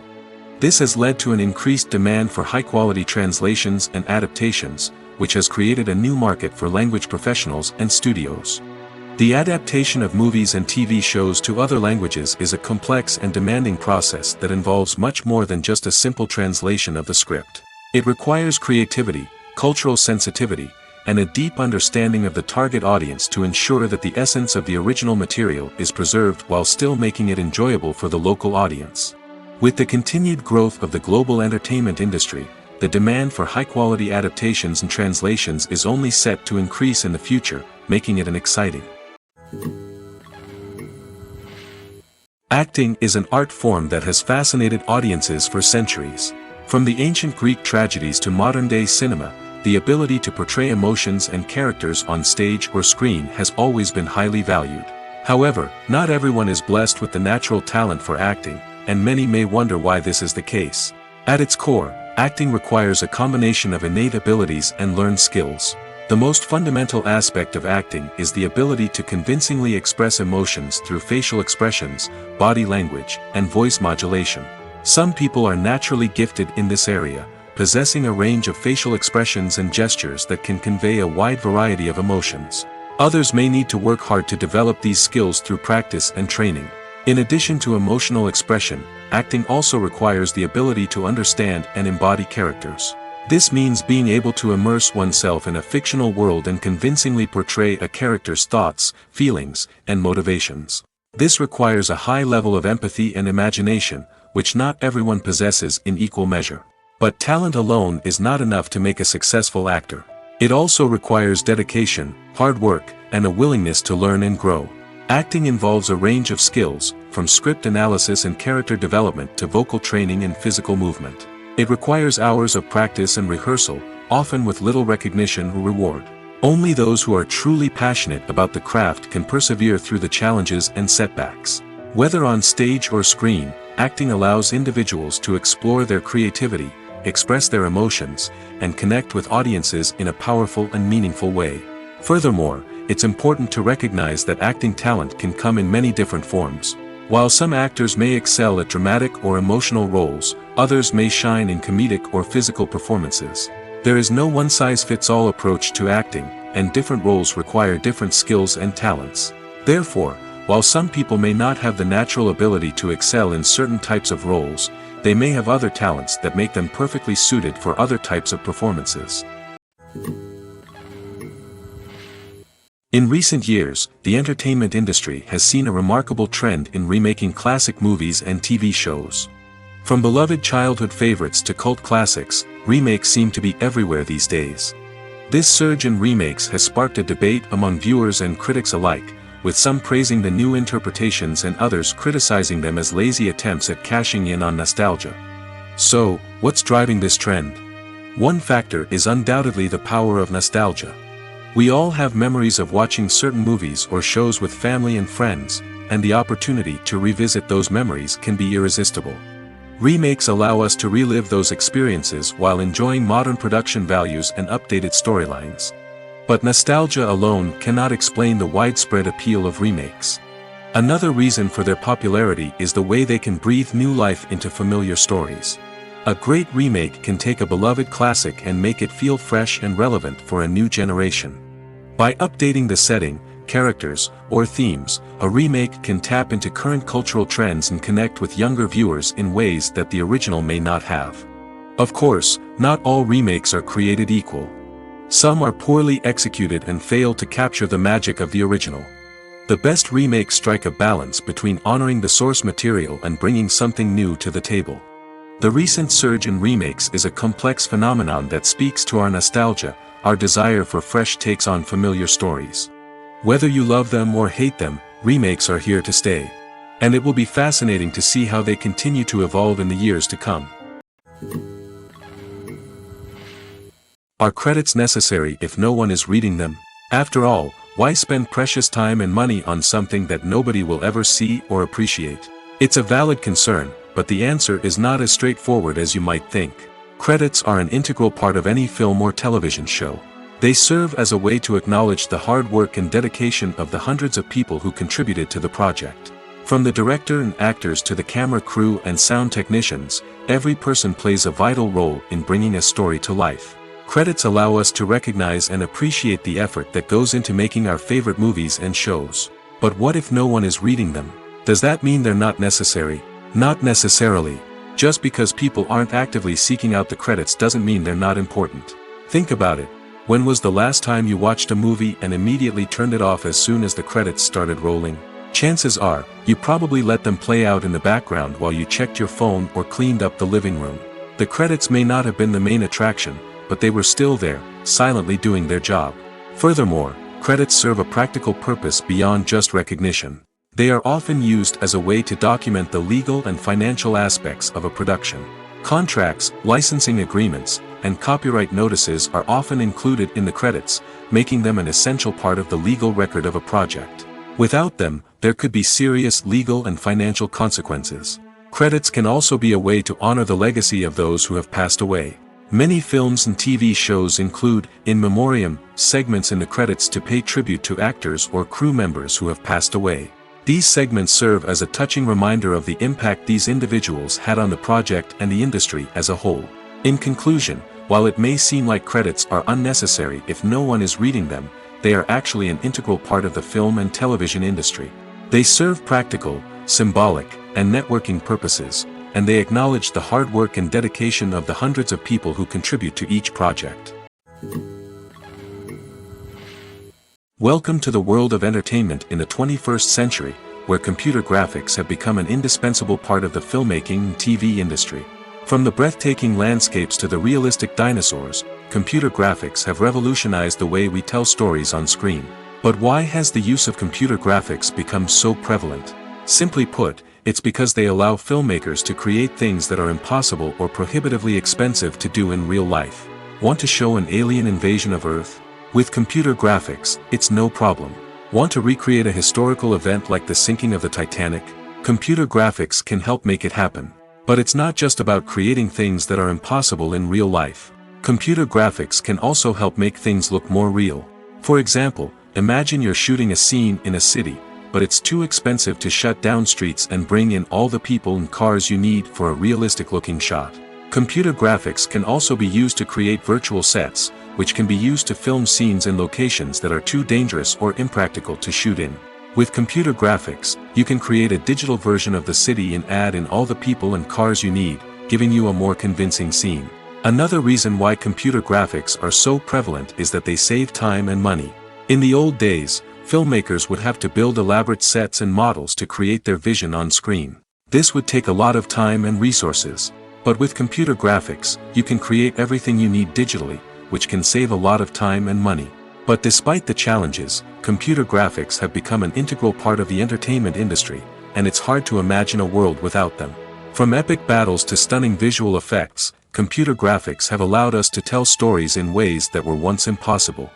This has led to an increased demand for high-quality translations and adaptations, which has created a new market for language professionals and studios. The adaptation of movies and TV shows to other languages is a complex and demanding process that involves much more than just a simple translation of the script. It requires creativity, cultural sensitivity, and a deep understanding of the target audience to ensure that the essence of the original material is preserved while still making it enjoyable for the local audience. With the continued growth of the global entertainment industry, the demand for high-quality adaptations and translations is only set to increase in the future, making it an exciting. Acting is an art form that has fascinated audiences for centuries. From the ancient Greek tragedies to modern-day cinema, the ability to portray emotions and characters on stage or screen has always been highly valued. However, not everyone is blessed with the natural talent for acting, and many may wonder why this is the case. At its core, acting requires a combination of innate abilities and learned skills. The most fundamental aspect of acting is the ability to convincingly express emotions through facial expressions, body language, and voice modulation. Some people are naturally gifted in this area, possessing a range of facial expressions and gestures that can convey a wide variety of emotions. Others may need to work hard to develop these skills through practice and training. In addition to emotional expression, acting also requires the ability to understand and embody characters. This means being able to immerse oneself in a fictional world and convincingly portray a character's thoughts, feelings, and motivations. This requires a high level of empathy and imagination, which not everyone possesses in equal measure. But talent alone is not enough to make a successful actor. It also requires dedication, hard work, and a willingness to learn and grow. Acting involves a range of skills, from script analysis and character development to vocal training and physical movement. It requires hours of practice and rehearsal, often with little recognition or reward. Only those who are truly passionate about the craft can persevere through the challenges and setbacks. Whether on stage or screen, acting allows individuals to explore their creativity, express their emotions, and connect with audiences in a powerful and meaningful way. Furthermore, it's important to recognize that acting talent can come in many different forms. While some actors may excel at dramatic or emotional roles, others may shine in comedic or physical performances. There is no one-size-fits-all approach to acting, and different roles require different skills and talents. Therefore, while some people may not have the natural ability to excel in certain types of roles, they may have other talents that make them perfectly suited for other types of performances. In recent years, the entertainment industry has seen a remarkable trend in remaking classic movies and TV shows. From beloved childhood favorites to cult classics, remakes seem to be everywhere these days. This surge in remakes has sparked a debate among viewers and critics alike, with some praising the new interpretations and others criticizing them as lazy attempts at cashing in on nostalgia. So, what's driving this trend? One factor is undoubtedly the power of nostalgia. We all have memories of watching certain movies or shows with family and friends, and the opportunity to revisit those memories can be irresistible. Remakes allow us to relive those experiences while enjoying modern production values and updated storylines. But nostalgia alone cannot explain the widespread appeal of remakes. Another reason for their popularity is the way they can breathe new life into familiar stories. A great remake can take a beloved classic and make it feel fresh and relevant for a new generation. By updating the setting, characters, or themes, a remake can tap into current cultural trends and connect with younger viewers in ways that the original may not have. Of course, not all remakes are created equal. Some are poorly executed and fail to capture the magic of the original. The best remakes strike a balance between honoring the source material and bringing something new to the table. The recent surge in remakes is a complex phenomenon that speaks to our nostalgia, our desire for fresh takes on familiar stories. Whether you love them or hate them, remakes are here to stay. And it will be fascinating to see how they continue to evolve in the years to come. Are credits necessary if no one is reading them? After all, why spend precious time and money on something that nobody will ever see or appreciate? It's a valid concern, but the answer is not as straightforward as you might think. Credits are an integral part of any film or television show. They serve as a way to acknowledge the hard work and dedication of the hundreds of people who contributed to the project. From the director and actors to the camera crew and sound technicians, every person plays a vital role in bringing a story to life. Credits allow us to recognize and appreciate the effort that goes into making our favorite movies and shows. But what if no one is reading them? Does that mean they're not necessary? Not necessarily. Just because people aren't actively seeking out the credits doesn't mean they're not important. Think about it. When was the last time you watched a movie and immediately turned it off as soon as the credits started rolling? Chances are, you probably let them play out in the background while you checked your phone or cleaned up the living room. The credits may not have been the main attraction, but they were still there, silently doing their job. Furthermore, credits serve a practical purpose beyond just recognition. They are often used as a way to document the legal and financial aspects of a production. Contracts, licensing agreements, and copyright notices are often included in the credits, making them an essential part of the legal record of a project. Without them, there could be serious legal and financial consequences. Credits can also be a way to honor the legacy of those who have passed away. Many films and TV shows include, in memoriam, segments in the credits to pay tribute to actors or crew members who have passed away. These segments serve as a touching reminder of the impact these individuals had on the project and the industry as a whole. In conclusion, while it may seem like credits are unnecessary if no one is reading them, they are actually an integral part of the film and television industry. They serve practical, symbolic, and networking purposes, and they acknowledge the hard work and dedication of the hundreds of people who contribute to each project. Welcome to the world of entertainment in the 21st century, where computer graphics have become an indispensable part of the filmmaking and TV industry. From the breathtaking landscapes to the realistic dinosaurs, computer graphics have revolutionized the way we tell stories on screen. But why has the use of computer graphics become so prevalent? Simply put, it's because they allow filmmakers to create things that are impossible or prohibitively expensive to do in real life. Want to show an alien invasion of Earth? With computer graphics, it's no problem. Want to recreate a historical event like the sinking of the Titanic? Computer graphics can help make it happen. But it's not just about creating things that are impossible in real life. Computer graphics can also help make things look more real. For example, imagine you're shooting a scene in a city, but it's too expensive to shut down streets and bring in all the people and cars you need for a realistic-looking shot. Computer graphics can also be used to create virtual sets, which can be used to film scenes in locations that are too dangerous or impractical to shoot in. With computer graphics, you can create a digital version of the city and add in all the people and cars you need, giving you a more convincing scene. Another reason why computer graphics are so prevalent is that they save time and money. In the old days, filmmakers would have to build elaborate sets and models to create their vision on screen. This would take a lot of time and resources. But with computer graphics, you can create everything you need digitally, which can save a lot of time and money. But despite the challenges, computer graphics have become an integral part of the entertainment industry, and it's hard to imagine a world without them. From epic battles to stunning visual effects, computer graphics have allowed us to tell stories in ways that were once impossible.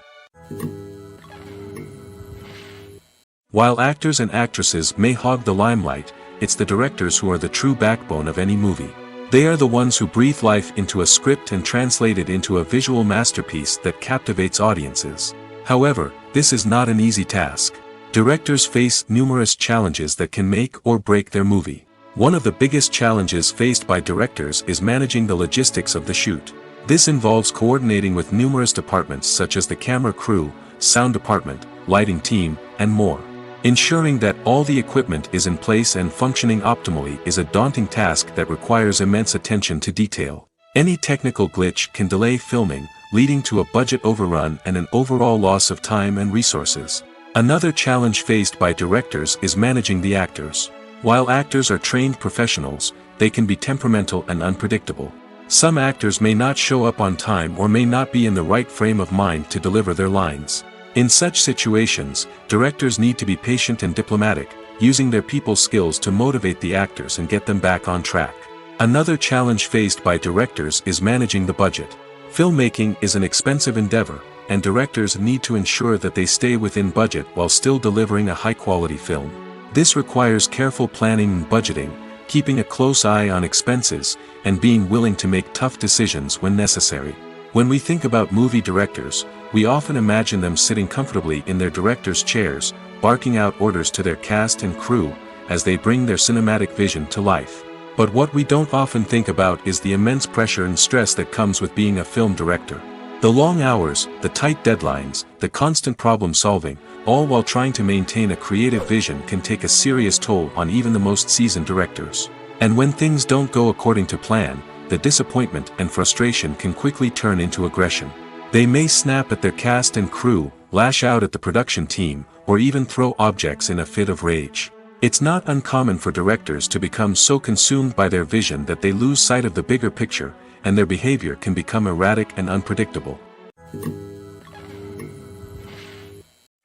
While actors and actresses may hog the limelight, it's the directors who are the true backbone of any movie. They are the ones who breathe life into a script and translate it into a visual masterpiece that captivates audiences. However, this is not an easy task. Directors face numerous challenges that can make or break their movie. One of the biggest challenges faced by directors is managing the logistics of the shoot. This involves coordinating with numerous departments such as the camera crew, sound department, lighting team, and more. Ensuring that all the equipment is in place and functioning optimally is a daunting task that requires immense attention to detail. Any technical glitch can delay filming, leading to a budget overrun and an overall loss of time and resources. Another challenge faced by directors is managing the actors. While actors are trained professionals, they can be temperamental and unpredictable. Some actors may not show up on time or may not be in the right frame of mind to deliver their lines. In such situations, directors need to be patient and diplomatic, using their people skills to motivate the actors and get them back on track. Another challenge faced by directors is managing the budget. Filmmaking is an expensive endeavor, and directors need to ensure that they stay within budget while still delivering a high-quality film. This requires careful planning and budgeting, keeping a close eye on expenses, and being willing to make tough decisions when necessary. When we think about movie directors, we often imagine them sitting comfortably in their director's chairs, barking out orders to their cast and crew, as they bring their cinematic vision to life. But what we don't often think about is the immense pressure and stress that comes with being a film director. The long hours, the tight deadlines, the constant problem solving, all while trying to maintain a creative vision can take a serious toll on even the most seasoned directors. And when things don't go according to plan, the disappointment and frustration can quickly turn into aggression. They may snap at their cast and crew, lash out at the production team, or even throw objects in a fit of rage. It's not uncommon for directors to become so consumed by their vision that they lose sight of the bigger picture, and their behavior can become erratic and unpredictable.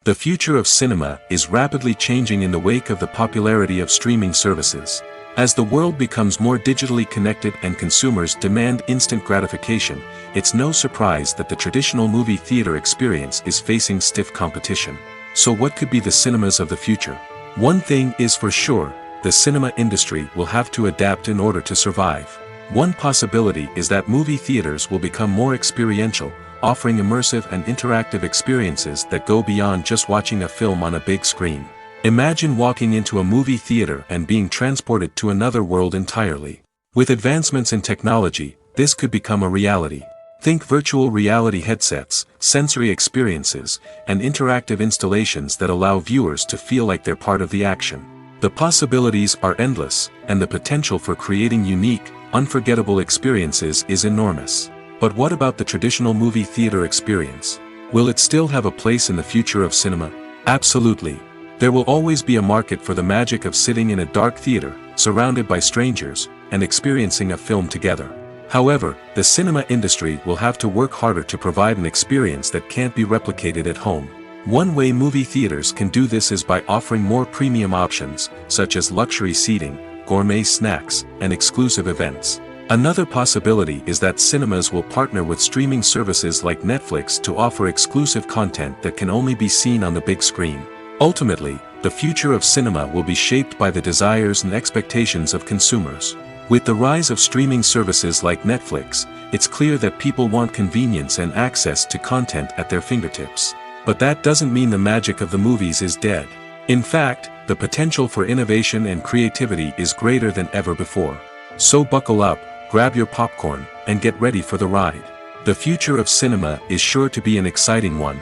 The future of cinema is rapidly changing in the wake of the popularity of streaming services. As the world becomes more digitally connected and consumers demand instant gratification, it's no surprise that the traditional movie theater experience is facing stiff competition. So what could be the cinemas of the future? One thing is for sure, the cinema industry will have to adapt in order to survive. One possibility is that movie theaters will become more experiential, offering immersive and interactive experiences that go beyond just watching a film on a big screen. Imagine walking into a movie theater and being transported to another world entirely. With advancements in technology, this could become a reality. Think virtual reality headsets, sensory experiences, and interactive installations that allow viewers to feel like they're part of the action. The possibilities are endless, and the potential for creating unique, unforgettable experiences is enormous. But what about the traditional movie theater experience? Will it still have a place in the future of cinema? Absolutely. There will always be a market for the magic of sitting in a dark theater, surrounded by strangers, and experiencing a film together. However, the cinema industry will have to work harder to provide an experience that can't be replicated at home. One way movie theaters can do this is by offering more premium options, such as luxury seating, gourmet snacks, and exclusive events. Another possibility is that cinemas will partner with streaming services like Netflix to offer exclusive content that can only be seen on the big screen. Ultimately, the future of cinema will be shaped by the desires and expectations of consumers. With the rise of streaming services like Netflix, it's clear that people want convenience and access to content at their fingertips. But that doesn't mean the magic of the movies is dead. In fact, the potential for innovation and creativity is greater than ever before. So buckle up, grab your popcorn, and get ready for the ride. The future of cinema is sure to be an exciting one.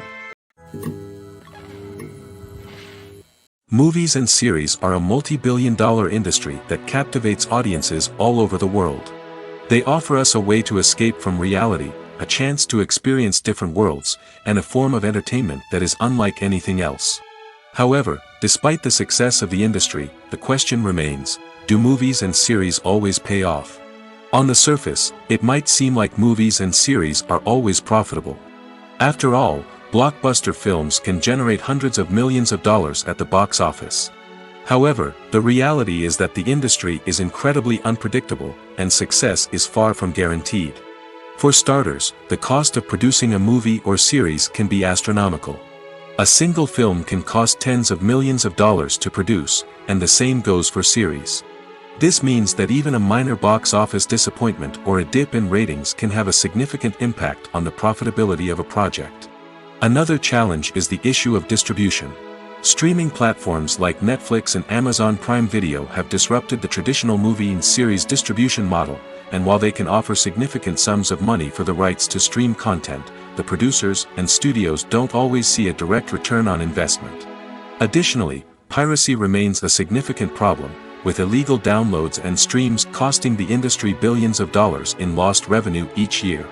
Movies and series are a multi-billion-dollar industry that captivates audiences all over the world. They offer us a way to escape from reality, a chance to experience different worlds, and a form of entertainment that is unlike anything else. However, despite the success of the industry, the question remains, do movies and series always pay off? On the surface, it might seem like movies and series are always profitable. After all, blockbuster films can generate hundreds of millions of dollars at the box office. However, the reality is that the industry is incredibly unpredictable, and success is far from guaranteed. For starters, the cost of producing a movie or series can be astronomical. A single film can cost tens of millions of dollars to produce, and the same goes for series. This means that even a minor box office disappointment or a dip in ratings can have a significant impact on the profitability of a project. Another challenge is the issue of distribution. Streaming platforms like Netflix and Amazon Prime Video have disrupted the traditional movie and series distribution model, and while they can offer significant sums of money for the rights to stream content, the producers and studios don't always see a direct return on investment. Additionally, piracy remains a significant problem, with illegal downloads and streams costing the industry billions of dollars in lost revenue each year.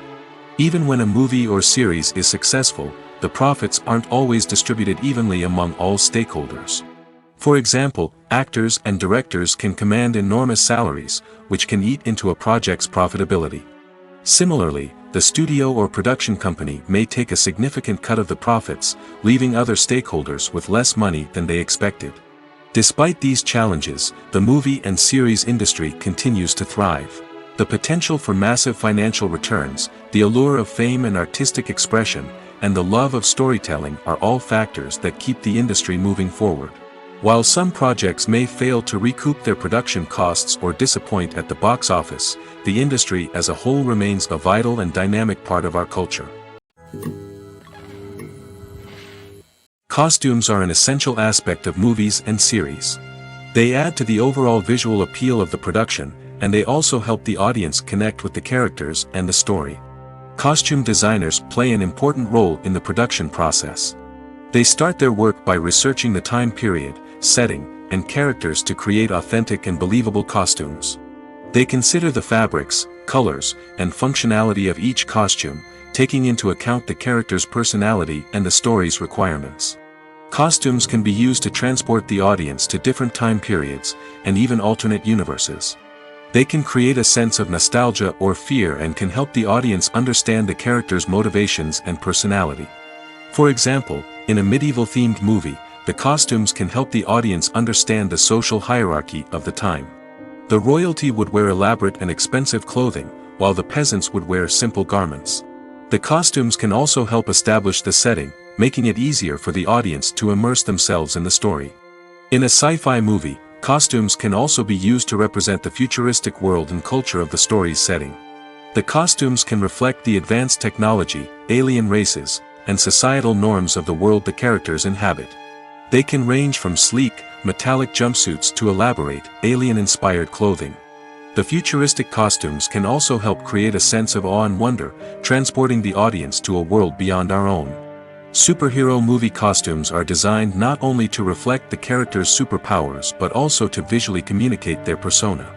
Even when a movie or series is successful, the profits aren't always distributed evenly among all stakeholders. For example, actors and directors can command enormous salaries, which can eat into a project's profitability. Similarly, the studio or production company may take a significant cut of the profits, leaving other stakeholders with less money than they expected. Despite these challenges, the movie and series industry continues to thrive. The potential for massive financial returns, the allure of fame and artistic expression, and the love of storytelling are all factors that keep the industry moving forward. While some projects may fail to recoup their production costs or disappoint at the box office, the industry as a whole remains a vital and dynamic part of our culture. Costumes are an essential aspect of movies and series. They add to the overall visual appeal of the production, and they also help the audience connect with the characters and the story. Costume designers play an important role in the production process. They start their work by researching the time period, setting, and characters to create authentic and believable costumes. They consider the fabrics, colors, and functionality of each costume, taking into account the character's personality and the story's requirements. Costumes can be used to transport the audience to different time periods, and even alternate universes. They can create a sense of nostalgia or fear and can help the audience understand the character's motivations and personality. For example, in a medieval-themed movie, the costumes can help the audience understand the social hierarchy of the time. The royalty would wear elaborate and expensive clothing, while the peasants would wear simple garments. The costumes can also help establish the setting, making it easier for the audience to immerse themselves in the story. In a sci-fi movie, Costumes can also be used to represent the futuristic world and culture of the story's setting. The costumes can reflect the advanced technology, alien races, and societal norms of the world the characters inhabit. They can range from sleek, metallic jumpsuits to elaborate, alien-inspired clothing. The futuristic costumes can also help create a sense of awe and wonder, transporting the audience to a world beyond our own. Superhero movie costumes are designed not only to reflect the character's superpowers but also to visually communicate their persona.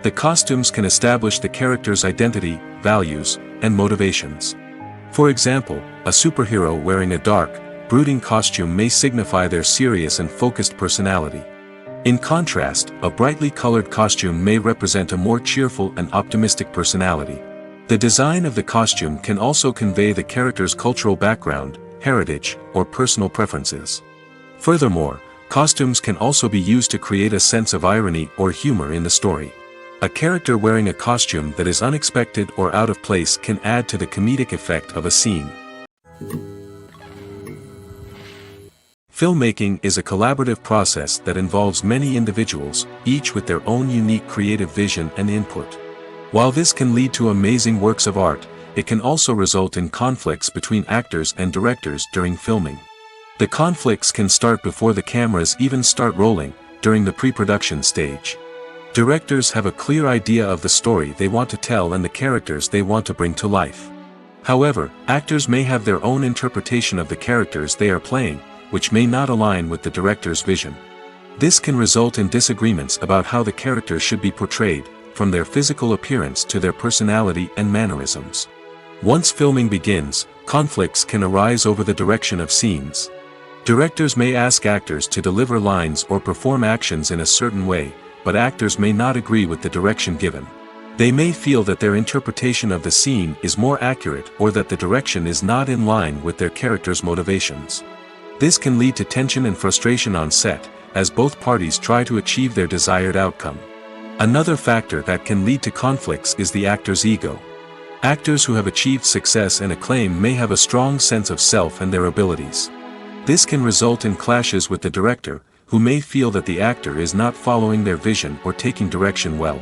The costumes can establish the character's identity, values, and motivations. For example, a superhero wearing a dark, brooding costume may signify their serious and focused personality. In contrast, a brightly colored costume may represent a more cheerful and optimistic personality. The design of the costume can also convey the character's cultural background, heritage, or personal preferences. Furthermore, costumes can also be used to create a sense of irony or humor in the story. A character wearing a costume that is unexpected or out of place can add to the comedic effect of a scene. Filmmaking is a collaborative process that involves many individuals, each with their own unique creative vision and input. While this can lead to amazing works of art, it can also result in conflicts between actors and directors during filming. The conflicts can start before the cameras even start rolling, during the pre-production stage. Directors have a clear idea of the story they want to tell and the characters they want to bring to life. However, actors may have their own interpretation of the characters they are playing, which may not align with the director's vision. This can result in disagreements about how the characters should be portrayed, from their physical appearance to their personality and mannerisms. Once filming begins, conflicts can arise over the direction of scenes. Directors may ask actors to deliver lines or perform actions in a certain way, but actors may not agree with the direction given. They may feel that their interpretation of the scene is more accurate or that the direction is not in line with their character's motivations. This can lead to tension and frustration on set, as both parties try to achieve their desired outcome. Another factor that can lead to conflicts is the actor's ego. Actors who have achieved success and acclaim may have a strong sense of self and their abilities. This can result in clashes with the director, who may feel that the actor is not following their vision or taking direction well.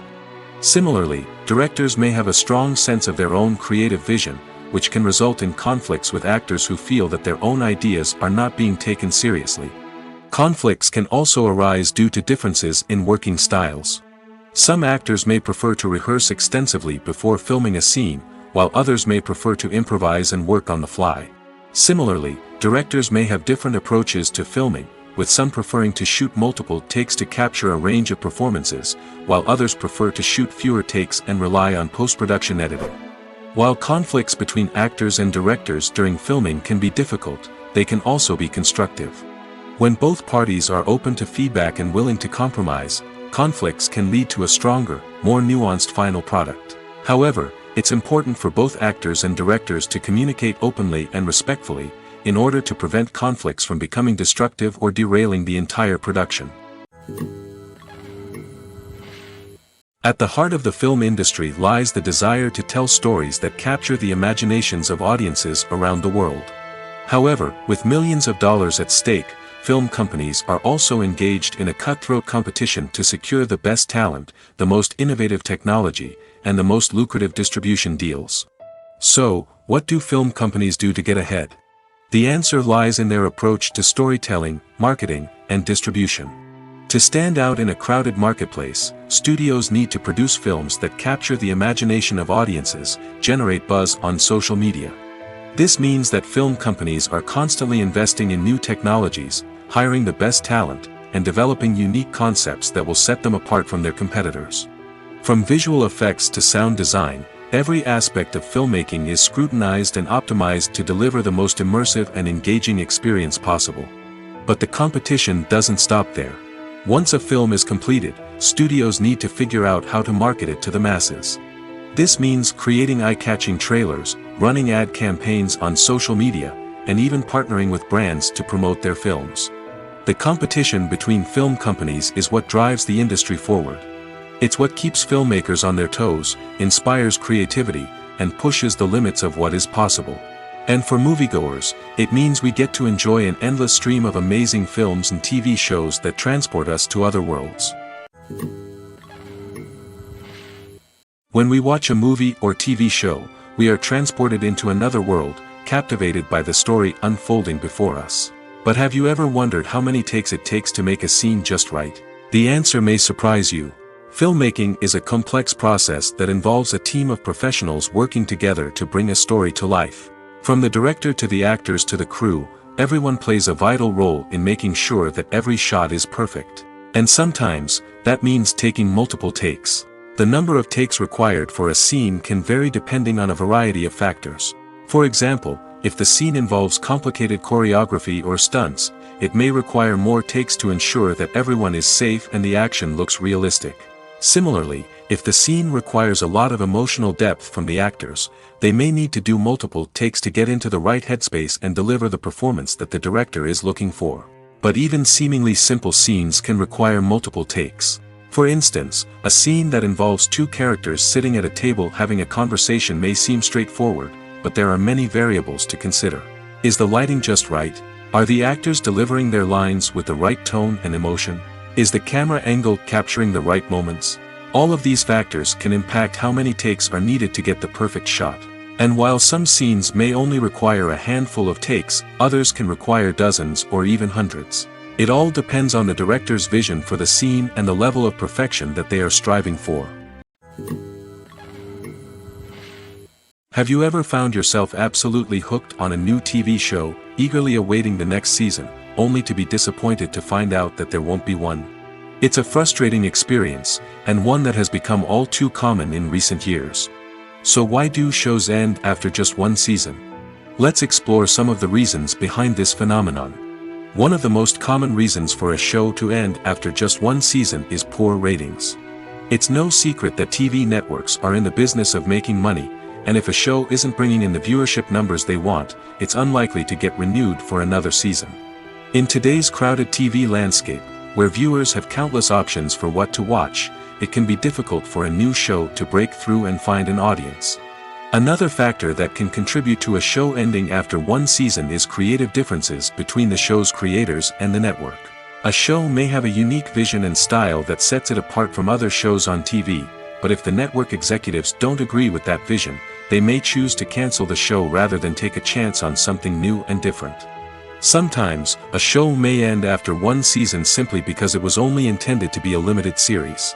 Similarly, directors may have a strong sense of their own creative vision, which can result in conflicts with actors who feel that their own ideas are not being taken seriously. Conflicts can also arise due to differences in working styles. Some actors may prefer to rehearse extensively before filming a scene, while others may prefer to improvise and work on the fly. Similarly, directors may have different approaches to filming, with some preferring to shoot multiple takes to capture a range of performances, while others prefer to shoot fewer takes and rely on post-production editing. While conflicts between actors and directors during filming can be difficult, they can also be constructive. When both parties are open to feedback and willing to compromise, conflicts can lead to a stronger, more nuanced final product. However, it's important for both actors and directors to communicate openly and respectfully, in order to prevent conflicts from becoming destructive or derailing the entire production. At the heart of the film industry lies the desire to tell stories that capture the imaginations of audiences around the world. However, with millions of dollars at stake, film companies are also engaged in a cutthroat competition to secure the best talent, the most innovative technology, and the most lucrative distribution deals. So, what do film companies do to get ahead? The answer lies in their approach to storytelling, marketing, and distribution. To stand out in a crowded marketplace, studios need to produce films that capture the imagination of audiences, generate buzz on social media. This means that film companies are constantly investing in new technologies, hiring the best talent, and developing unique concepts that will set them apart from their competitors. From visual effects to sound design, every aspect of filmmaking is scrutinized and optimized to deliver the most immersive and engaging experience possible. But the competition doesn't stop there. Once a film is completed, studios need to figure out how to market it to the masses. This means creating eye-catching trailers, running ad campaigns on social media, and even partnering with brands to promote their films. The competition between film companies is what drives the industry forward. It's what keeps filmmakers on their toes, inspires creativity, and pushes the limits of what is possible. And for moviegoers, it means we get to enjoy an endless stream of amazing films and TV shows that transport us to other worlds. When we watch a movie or TV show, we are transported into another world, captivated by the story unfolding before us. But have you ever wondered how many takes it takes to make a scene just right? The answer may surprise you. Filmmaking is a complex process that involves a team of professionals working together to bring a story to life. From the director to the actors to the crew, everyone plays a vital role in making sure that every shot is perfect. And sometimes, that means taking multiple takes. The number of takes required for a scene can vary depending on a variety of factors. For example, if the scene involves complicated choreography or stunts, it may require more takes to ensure that everyone is safe and the action looks realistic. Similarly, if the scene requires a lot of emotional depth from the actors, they may need to do multiple takes to get into the right headspace and deliver the performance that the director is looking for. But even seemingly simple scenes can require multiple takes. For instance, a scene that involves two characters sitting at a table having a conversation may seem straightforward, but there are many variables to consider. Is the lighting just right? Are the actors delivering their lines with the right tone and emotion? Is the camera angle capturing the right moments? All of these factors can impact how many takes are needed to get the perfect shot. And while some scenes may only require a handful of takes, others can require dozens or even hundreds. It all depends on the director's vision for the scene and the level of perfection that they are striving for. Have you ever found yourself absolutely hooked on a new TV show, eagerly awaiting the next season, only to be disappointed to find out that there won't be one? It's a frustrating experience, and one that has become all too common in recent years. So why do shows end after just one season? Let's explore some of the reasons behind this phenomenon. One of the most common reasons for a show to end after just one season is poor ratings. It's no secret that TV networks are in the business of making money, and if a show isn't bringing in the viewership numbers they want, it's unlikely to get renewed for another season. In today's crowded TV landscape, where viewers have countless options for what to watch, it can be difficult for a new show to break through and find an audience. Another factor that can contribute to a show ending after one season is creative differences between the show's creators and the network. A show may have a unique vision and style that sets it apart from other shows on TV, but if the network executives don't agree with that vision, they may choose to cancel the show rather than take a chance on something new and different. Sometimes, a show may end after one season simply because it was only intended to be a limited series.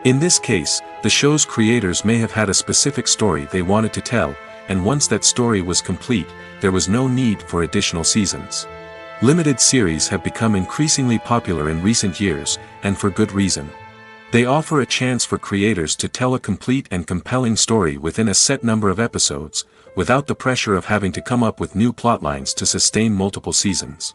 In this case, the show's creators may have had a specific story they wanted to tell, and once that story was complete, there was no need for additional seasons. Limited series have become increasingly popular in recent years, and for good reason. They offer a chance for creators to tell a complete and compelling story within a set number of episodes, without the pressure of having to come up with new plotlines to sustain multiple seasons.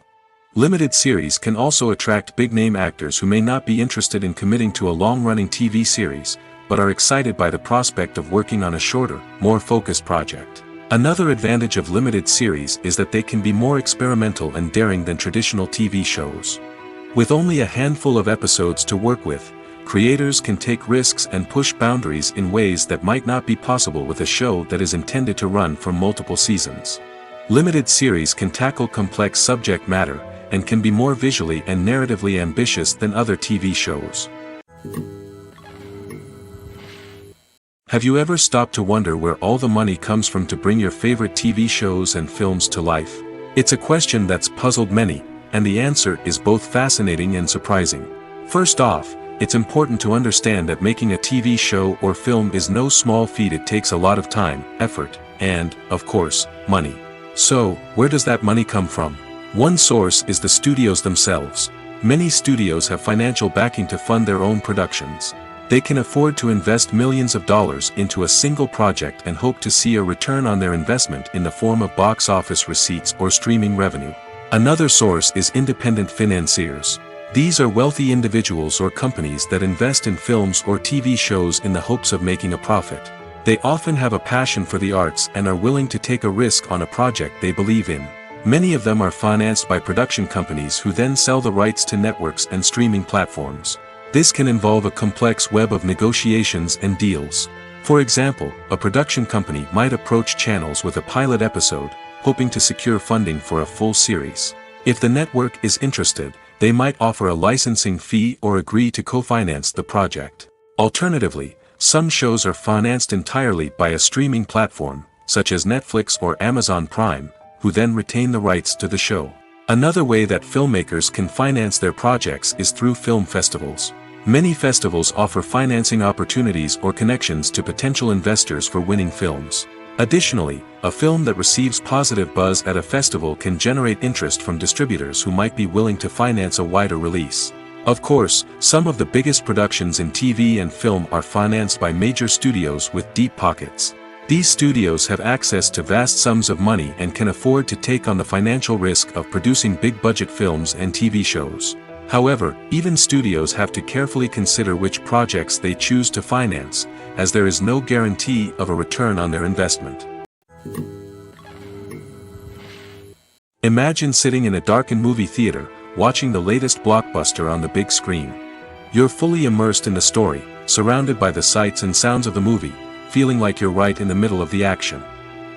Limited series can also attract big-name actors who may not be interested in committing to a long-running TV series, but are excited by the prospect of working on a shorter, more focused project. Another advantage of limited series is that they can be more experimental and daring than traditional TV shows. With only a handful of episodes to work with, creators can take risks and push boundaries in ways that might not be possible with a show that is intended to run for multiple seasons. Limited series can tackle complex subject matter, and can be more visually and narratively ambitious than other TV shows. Have you ever stopped to wonder where all the money comes from to bring your favorite TV shows and films to life? It's a question that's puzzled many, and the answer is both fascinating and surprising. First off, it's important to understand that making a TV show or film is no small feat. It takes a lot of time, effort, and, of course, money. So, where does that money come from? One source is the studios themselves. Many studios have financial backing to fund their own productions. They can afford to invest millions of dollars into a single project and hope to see a return on their investment in the form of box office receipts or streaming revenue. Another source is independent financiers. These are wealthy individuals or companies that invest in films or TV shows in the hopes of making a profit. They often have a passion for the arts and are willing to take a risk on a project they believe in. Many of them are financed by production companies who then sell the rights to networks and streaming platforms. This can involve a complex web of negotiations and deals. For example, a production company might approach channels with a pilot episode, hoping to secure funding for a full series. If the network is interested, They might offer a licensing fee or agree to co-finance the project. Alternatively, some shows are financed entirely by a streaming platform, such as Netflix or Amazon Prime, who then retain the rights to the show. Another way that filmmakers can finance their projects is through film festivals. Many festivals offer financing opportunities or connections to potential investors for winning films. Additionally, a film that receives positive buzz at a festival can generate interest from distributors who might be willing to finance a wider release. Of course, some of the biggest productions in TV and film are financed by major studios with deep pockets. These studios have access to vast sums of money and can afford to take on the financial risk of producing big-budget films and TV shows. However, even studios have to carefully consider which projects they choose to finance, as there is no guarantee of a return on their investment. Imagine sitting in a darkened movie theater, watching the latest blockbuster on the big screen. You're fully immersed in the story, surrounded by the sights and sounds of the movie, feeling like you're right in the middle of the action.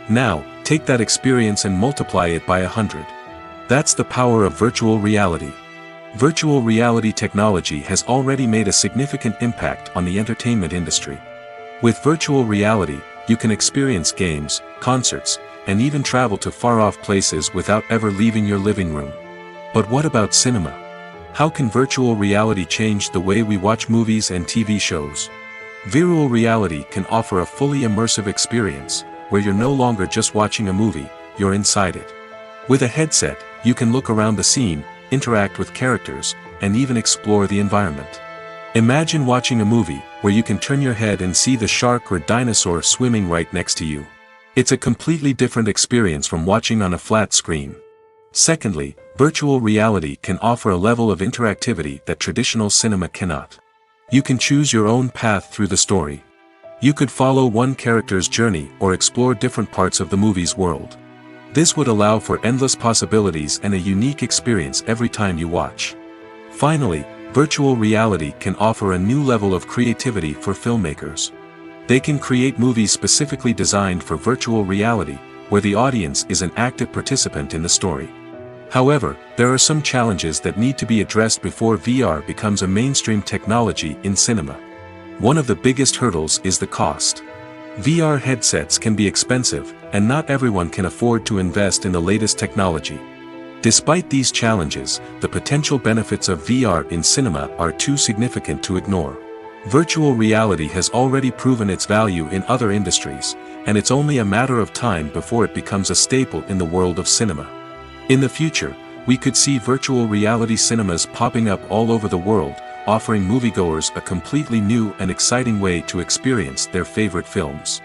Now, take that experience and multiply it by 100. That's the power of virtual reality. Virtual reality technology has already made a significant impact on the entertainment industry. With virtual reality, you can experience games, concerts, and even travel to far-off places without ever leaving your living room. But what about cinema? How can virtual reality change the way we watch movies and TV shows? Virtual reality can offer a fully immersive experience, where you're no longer just watching a movie, you're inside it. With a headset, you can look around the scene, interact with characters, and even explore the environment. Imagine watching a movie where you can turn your head and see the shark or dinosaur swimming right next to you. It's a completely different experience from watching on a flat screen. Secondly, virtual reality can offer a level of interactivity that traditional cinema cannot. You can choose your own path through the story. You could follow one character's journey or explore different parts of the movie's world. This would allow for endless possibilities and a unique experience every time you watch. Finally, virtual reality can offer a new level of creativity for filmmakers. They can create movies specifically designed for virtual reality, where the audience is an active participant in the story. However, there are some challenges that need to be addressed before VR becomes a mainstream technology in cinema. One of the biggest hurdles is the cost. VR headsets can be expensive, and not everyone can afford to invest in the latest technology. Despite these challenges, the potential benefits of VR in cinema are too significant to ignore. Virtual reality has already proven its value in other industries, and it's only a matter of time before it becomes a staple in the world of cinema. In the future, we could see virtual reality cinemas popping up all over the world, offering moviegoers a completely new and exciting way to experience their favorite films.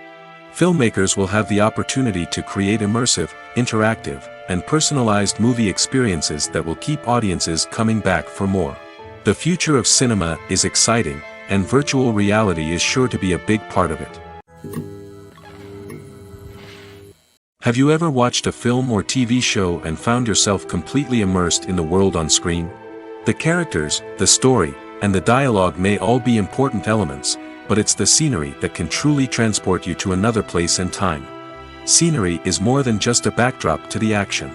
Filmmakers will have the opportunity to create immersive, interactive, and personalized movie experiences that will keep audiences coming back for more. The future of cinema is exciting, and virtual reality is sure to be a big part of it. Have you ever watched a film or TV show and found yourself completely immersed in the world on screen? The characters, the story, and the dialogue may all be important elements, but it's the scenery that can truly transport you to another place and time. Scenery is more than just a backdrop to the action.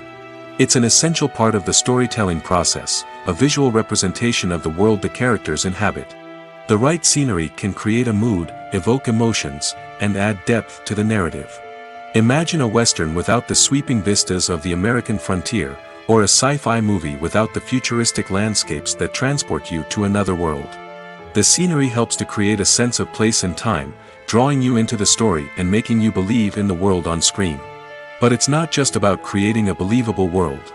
It's an essential part of the storytelling process, a visual representation of the world the characters inhabit. The right scenery can create a mood, evoke emotions, and add depth to the narrative. Imagine a Western without the sweeping vistas of the American frontier, or a sci-fi movie without the futuristic landscapes that transport you to another world. The scenery helps to create a sense of place and time, drawing you into the story and making you believe in the world on screen. But it's not just about creating a believable world.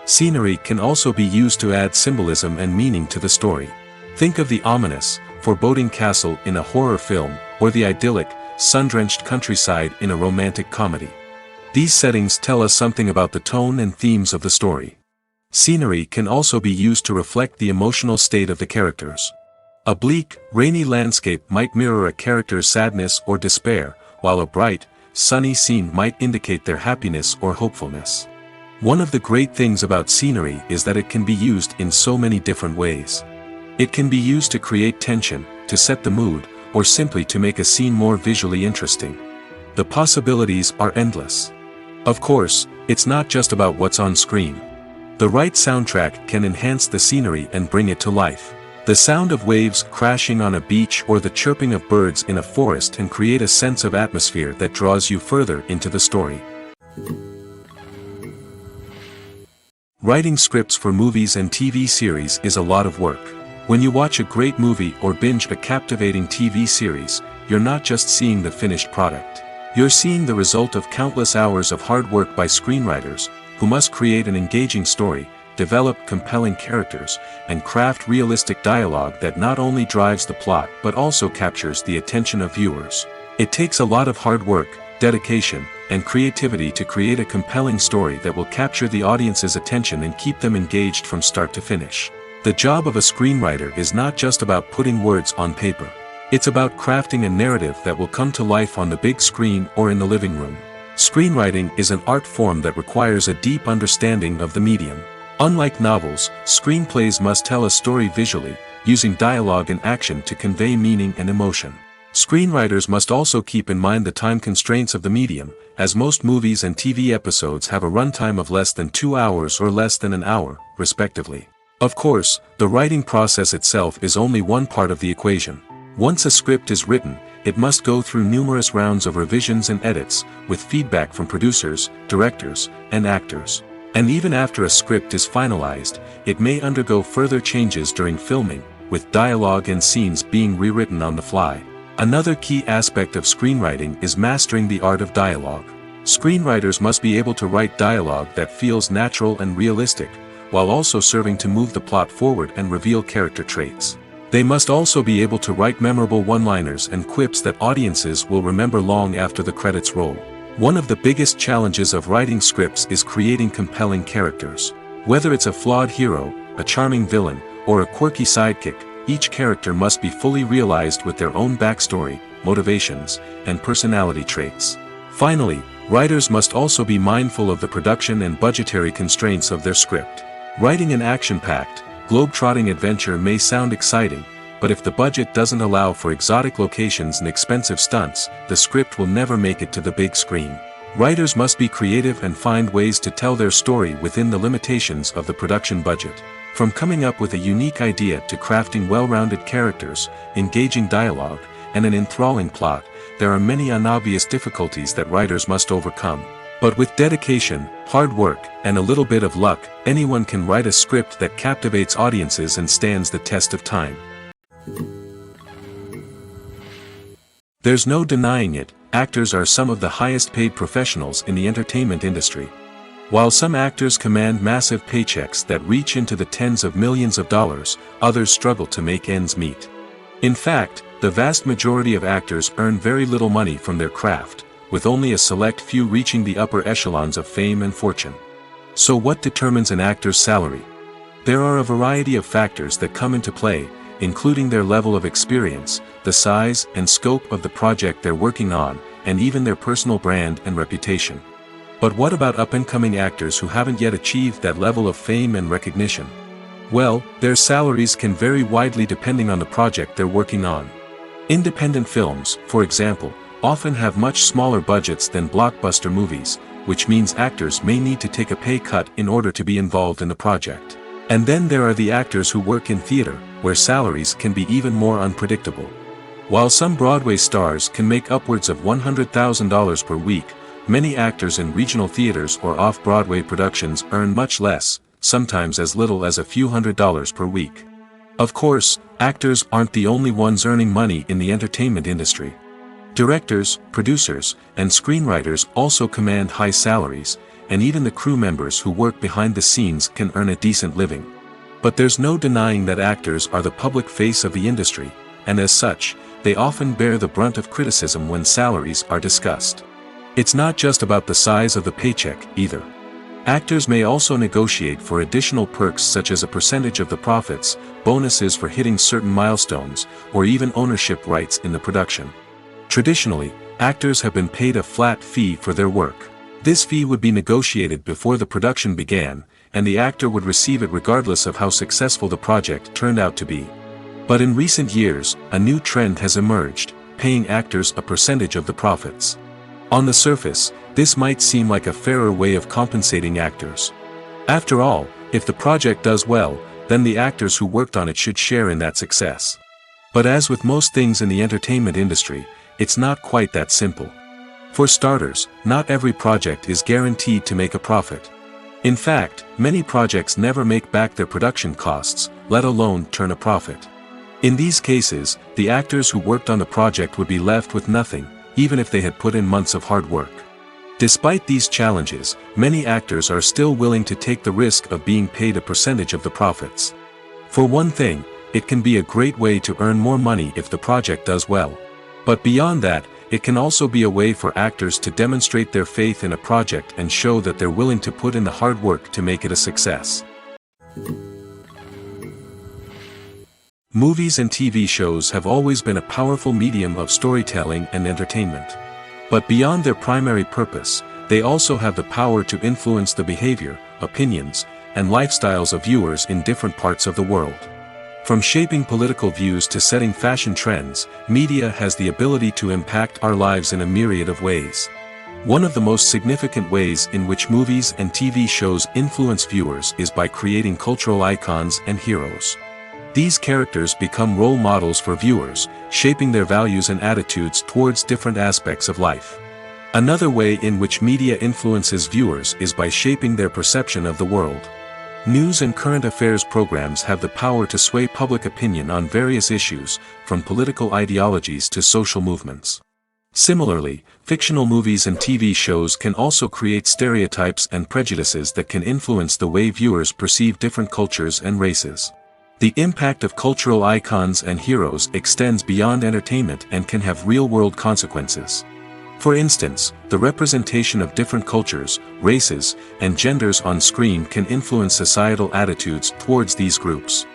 Scenery can also be used to add symbolism and meaning to the story. Think of the ominous, foreboding castle in a horror film, or the idyllic, sun-drenched countryside in a romantic comedy. These settings tell us something about the tone and themes of the story. Scenery can also be used to reflect the emotional state of the characters. A bleak, rainy landscape might mirror a character's sadness or despair, while a bright, sunny scene might indicate their happiness or hopefulness. One of the great things about scenery is that it can be used in so many different ways. It can be used to create tension, to set the mood, or simply to make a scene more visually interesting. The possibilities are endless. Of course, it's not just about what's on screen. The right soundtrack can enhance the scenery and bring it to life. The sound of waves crashing on a beach or the chirping of birds in a forest can create a sense of atmosphere that draws you further into the story. Writing scripts for movies and TV series is a lot of work. When you watch a great movie or binge a captivating TV series, you're not just seeing the finished product. You're seeing the result of countless hours of hard work by screenwriters, who must create an engaging story, develop compelling characters, and craft realistic dialogue that not only drives the plot but also captures the attention of viewers. It takes a lot of hard work, dedication, and creativity to create a compelling story that will capture the audience's attention and keep them engaged from start to finish. The job of a screenwriter is not just about putting words on paper. It's about crafting a narrative that will come to life on the big screen or in the living room. Screenwriting is an art form that requires a deep understanding of the medium. Unlike novels, screenplays must tell a story visually, using dialogue and action to convey meaning and emotion. Screenwriters must also keep in mind the time constraints of the medium, as most movies and TV episodes have a runtime of less than 2 hours or less than an hour, respectively. Of course, the writing process itself is only one part of the equation. Once a script is written, it must go through numerous rounds of revisions and edits, with feedback from producers, directors, and actors. And even after a script is finalized, it may undergo further changes during filming, with dialogue and scenes being rewritten on the fly. Another key aspect of screenwriting is mastering the art of dialogue. Screenwriters must be able to write dialogue that feels natural and realistic, while also serving to move the plot forward and reveal character traits. They must also be able to write memorable one-liners and quips that audiences will remember long after the credits roll. One of the biggest challenges of writing scripts is creating compelling characters. Whether it's a flawed hero, a charming villain, or a quirky sidekick, each character must be fully realized with their own backstory, motivations, and personality traits. Finally, writers must also be mindful of the production and budgetary constraints of their script. Writing an action-packed, globe-trotting adventure may sound exciting, but if the budget doesn't allow for exotic locations and expensive stunts, the script will never make it to the big screen. Writers must be creative and find ways to tell their story within the limitations of the production budget. From coming up with a unique idea to crafting well-rounded characters, engaging dialogue, and an enthralling plot, there are many unobvious difficulties that writers must overcome. But with dedication, hard work, and a little bit of luck, anyone can write a script that captivates audiences and stands the test of time. There's no denying it, actors are some of the highest paid professionals in the entertainment industry. While some actors command massive paychecks that reach into the tens of millions of dollars, others struggle to make ends meet. In fact, the vast majority of actors earn very little money from their craft, with only a select few reaching the upper echelons of fame and fortune. So what determines an actor's salary? There are a variety of factors that come into play, including their level of experience, the size and scope of the project they're working on, and even their personal brand and reputation. But what about up-and-coming actors who haven't yet achieved that level of fame and recognition? Well, their salaries can vary widely depending on the project they're working on. Independent films, for example, often have much smaller budgets than blockbuster movies, which means actors may need to take a pay cut in order to be involved in the project. And then there are the actors who work in theater, where salaries can be even more unpredictable. While some Broadway stars can make upwards of $100,000 per week, many actors in regional theaters or off-Broadway productions earn much less, sometimes as little as a few $100s per week. Of course, actors aren't the only ones earning money in the entertainment industry. Directors, producers, and screenwriters also command high salaries, and even the crew members who work behind the scenes can earn a decent living. But there's no denying that actors are the public face of the industry, and as such, they often bear the brunt of criticism when salaries are discussed. It's not just about the size of the paycheck, either. Actors may also negotiate for additional perks such as a percentage of the profits, bonuses for hitting certain milestones, or even ownership rights in the production. Traditionally, actors have been paid a flat fee for their work. This fee would be negotiated before the production began, and the actor would receive it regardless of how successful the project turned out to be. But in recent years, a new trend has emerged, paying actors a percentage of the profits. On the surface, this might seem like a fairer way of compensating actors. After all, If the project does well, then the actors who worked on it should share in that success. But as with most things in the entertainment industry, it's not quite that simple. For starters, not every project is guaranteed to make a profit. In fact, many projects never make back their production costs, let alone turn a profit. In these cases, the actors who worked on the project would be left with nothing, even if they had put in months of hard work. Despite these challenges, many actors are still willing to take the risk of being paid a percentage of the profits. For one thing, it can be a great way to earn more money if the project does well. But beyond that, it can also be a way for actors to demonstrate their faith in a project and show that they're willing to put in the hard work to make it a success. Movies and TV shows have always been a powerful medium of storytelling and entertainment. But beyond their primary purpose, they also have the power to influence the behavior, opinions, and lifestyles of viewers in different parts of the world. From shaping political views to setting fashion trends, media has the ability to impact our lives in a myriad of ways. One of the most significant ways in which movies and TV shows influence viewers is by creating cultural icons and heroes. These characters become role models for viewers, shaping their values and attitudes towards different aspects of life. Another way in which media influences viewers is by shaping their perception of the world. News and current affairs programs have the power to sway public opinion on various issues, from political ideologies to social movements. Similarly, fictional movies and TV shows can also create stereotypes and prejudices that can influence the way viewers perceive different cultures and races. The impact of cultural icons and heroes extends beyond entertainment and can have real-world consequences. For instance, the representation of different cultures, races, and genders on screen can influence societal attitudes towards these groups.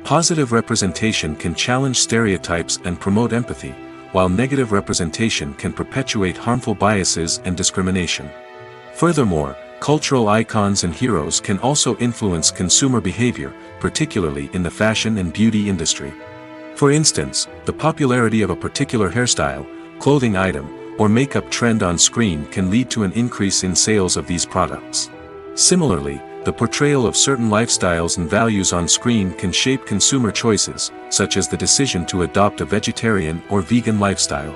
Positive representation can challenge stereotypes and promote empathy, while negative representation can perpetuate harmful biases and discrimination. Furthermore, cultural icons and heroes can also influence consumer behavior, particularly in the fashion and beauty industry. For instance, the popularity of a particular hairstyle, clothing item, or makeup trend on screen can lead to an increase in sales of these products. Similarly, the portrayal of certain lifestyles and values on screen can shape consumer choices, such as the decision to adopt a vegetarian or vegan lifestyle.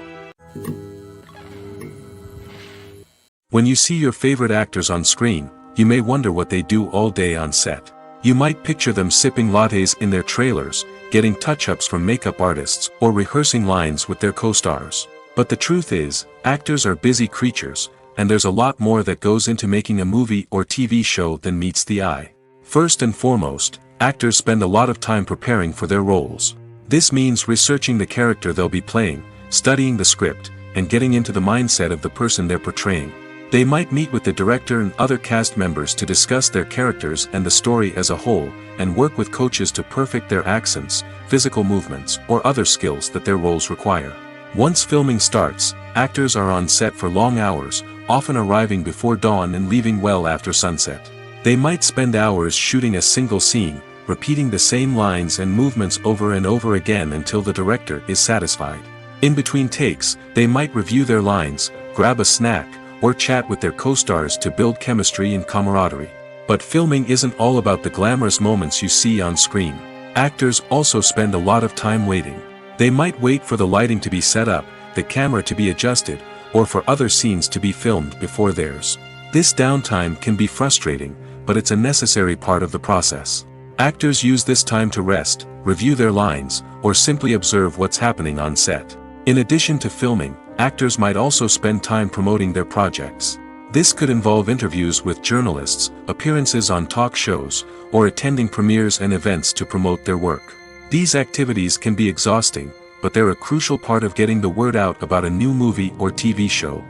When you see your favorite actors on screen, you may wonder what they do all day on set. You might picture them sipping lattes in their trailers, getting touch-ups from makeup artists, or rehearsing lines with their co-stars. But the truth is, actors are busy creatures, and there's a lot more that goes into making a movie or TV show than meets the eye. First and foremost, actors spend a lot of time preparing for their roles. This means researching the character they'll be playing, studying the script, and getting into the mindset of the person they're portraying. They might meet with the director and other cast members to discuss their characters and the story as a whole, and work with coaches to perfect their accents, physical movements, or other skills that their roles require. Once filming starts, actors are on set for long hours, often arriving before dawn and leaving well after sunset. They might spend hours shooting a single scene, repeating the same lines and movements over and over again until the director is satisfied. In between takes, they might review their lines, grab a snack, or chat with their co-stars to build chemistry and camaraderie. But filming isn't all about the glamorous moments you see on screen. Actors also spend a lot of time waiting. They might wait for the lighting to be set up, the camera to be adjusted, or for other scenes to be filmed before theirs. This downtime can be frustrating, but it's a necessary part of the process. Actors use this time to rest, review their lines, or simply observe what's happening on set. In addition to filming, actors might also spend time promoting their projects. This could involve interviews with journalists, appearances on talk shows, or attending premieres and events to promote their work. These activities can be exhausting, but they're a crucial part of getting the word out about a new movie or TV show.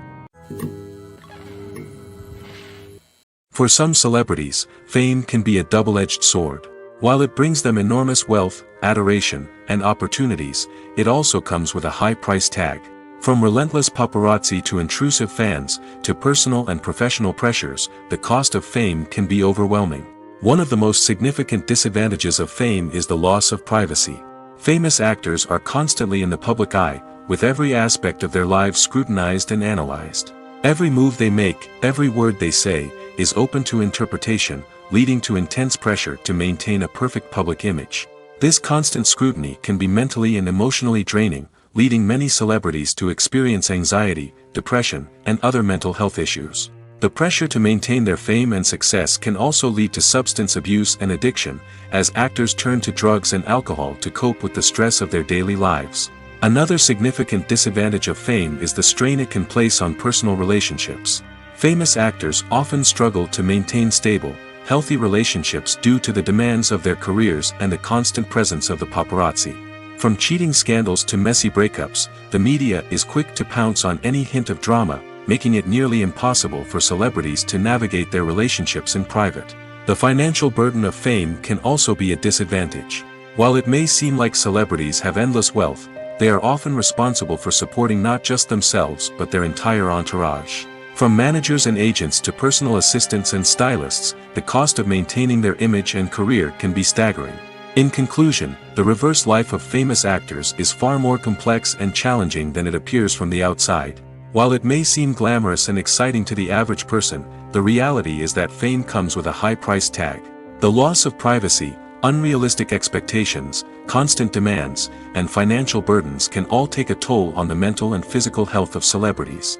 For some celebrities, fame can be a double-edged sword. While it brings them enormous wealth, adoration, and opportunities, it also comes with a high price tag. From relentless paparazzi to intrusive fans, to personal and professional pressures, the cost of fame can be overwhelming. One of the most significant disadvantages of fame is the loss of privacy. Famous actors are constantly in the public eye, with every aspect of their lives scrutinized and analyzed. Every move they make, every word they say, is open to interpretation, leading to intense pressure to maintain a perfect public image. This constant scrutiny can be mentally and emotionally draining, leading many celebrities to experience anxiety, depression, and other mental health issues. The pressure to maintain their fame and success can also lead to substance abuse and addiction, as actors turn to drugs and alcohol to cope with the stress of their daily lives. Another significant disadvantage of fame is the strain it can place on personal relationships. Famous actors often struggle to maintain stable, healthy relationships due to the demands of their careers and the constant presence of the paparazzi. From cheating scandals to messy breakups, the media is quick to pounce on any hint of drama, making it nearly impossible for celebrities to navigate their relationships in private. The financial burden of fame can also be a disadvantage. While it may seem like celebrities have endless wealth, they are often responsible for supporting not just themselves but their entire entourage. From managers and agents to personal assistants and stylists, the cost of maintaining their image and career can be staggering. In conclusion, the reverse life of famous actors is far more complex and challenging than it appears from the outside. While it may seem glamorous and exciting to the average person, the reality is that fame comes with a high price tag. The loss of privacy, unrealistic expectations, constant demands, and financial burdens can all take a toll on the mental and physical health of celebrities.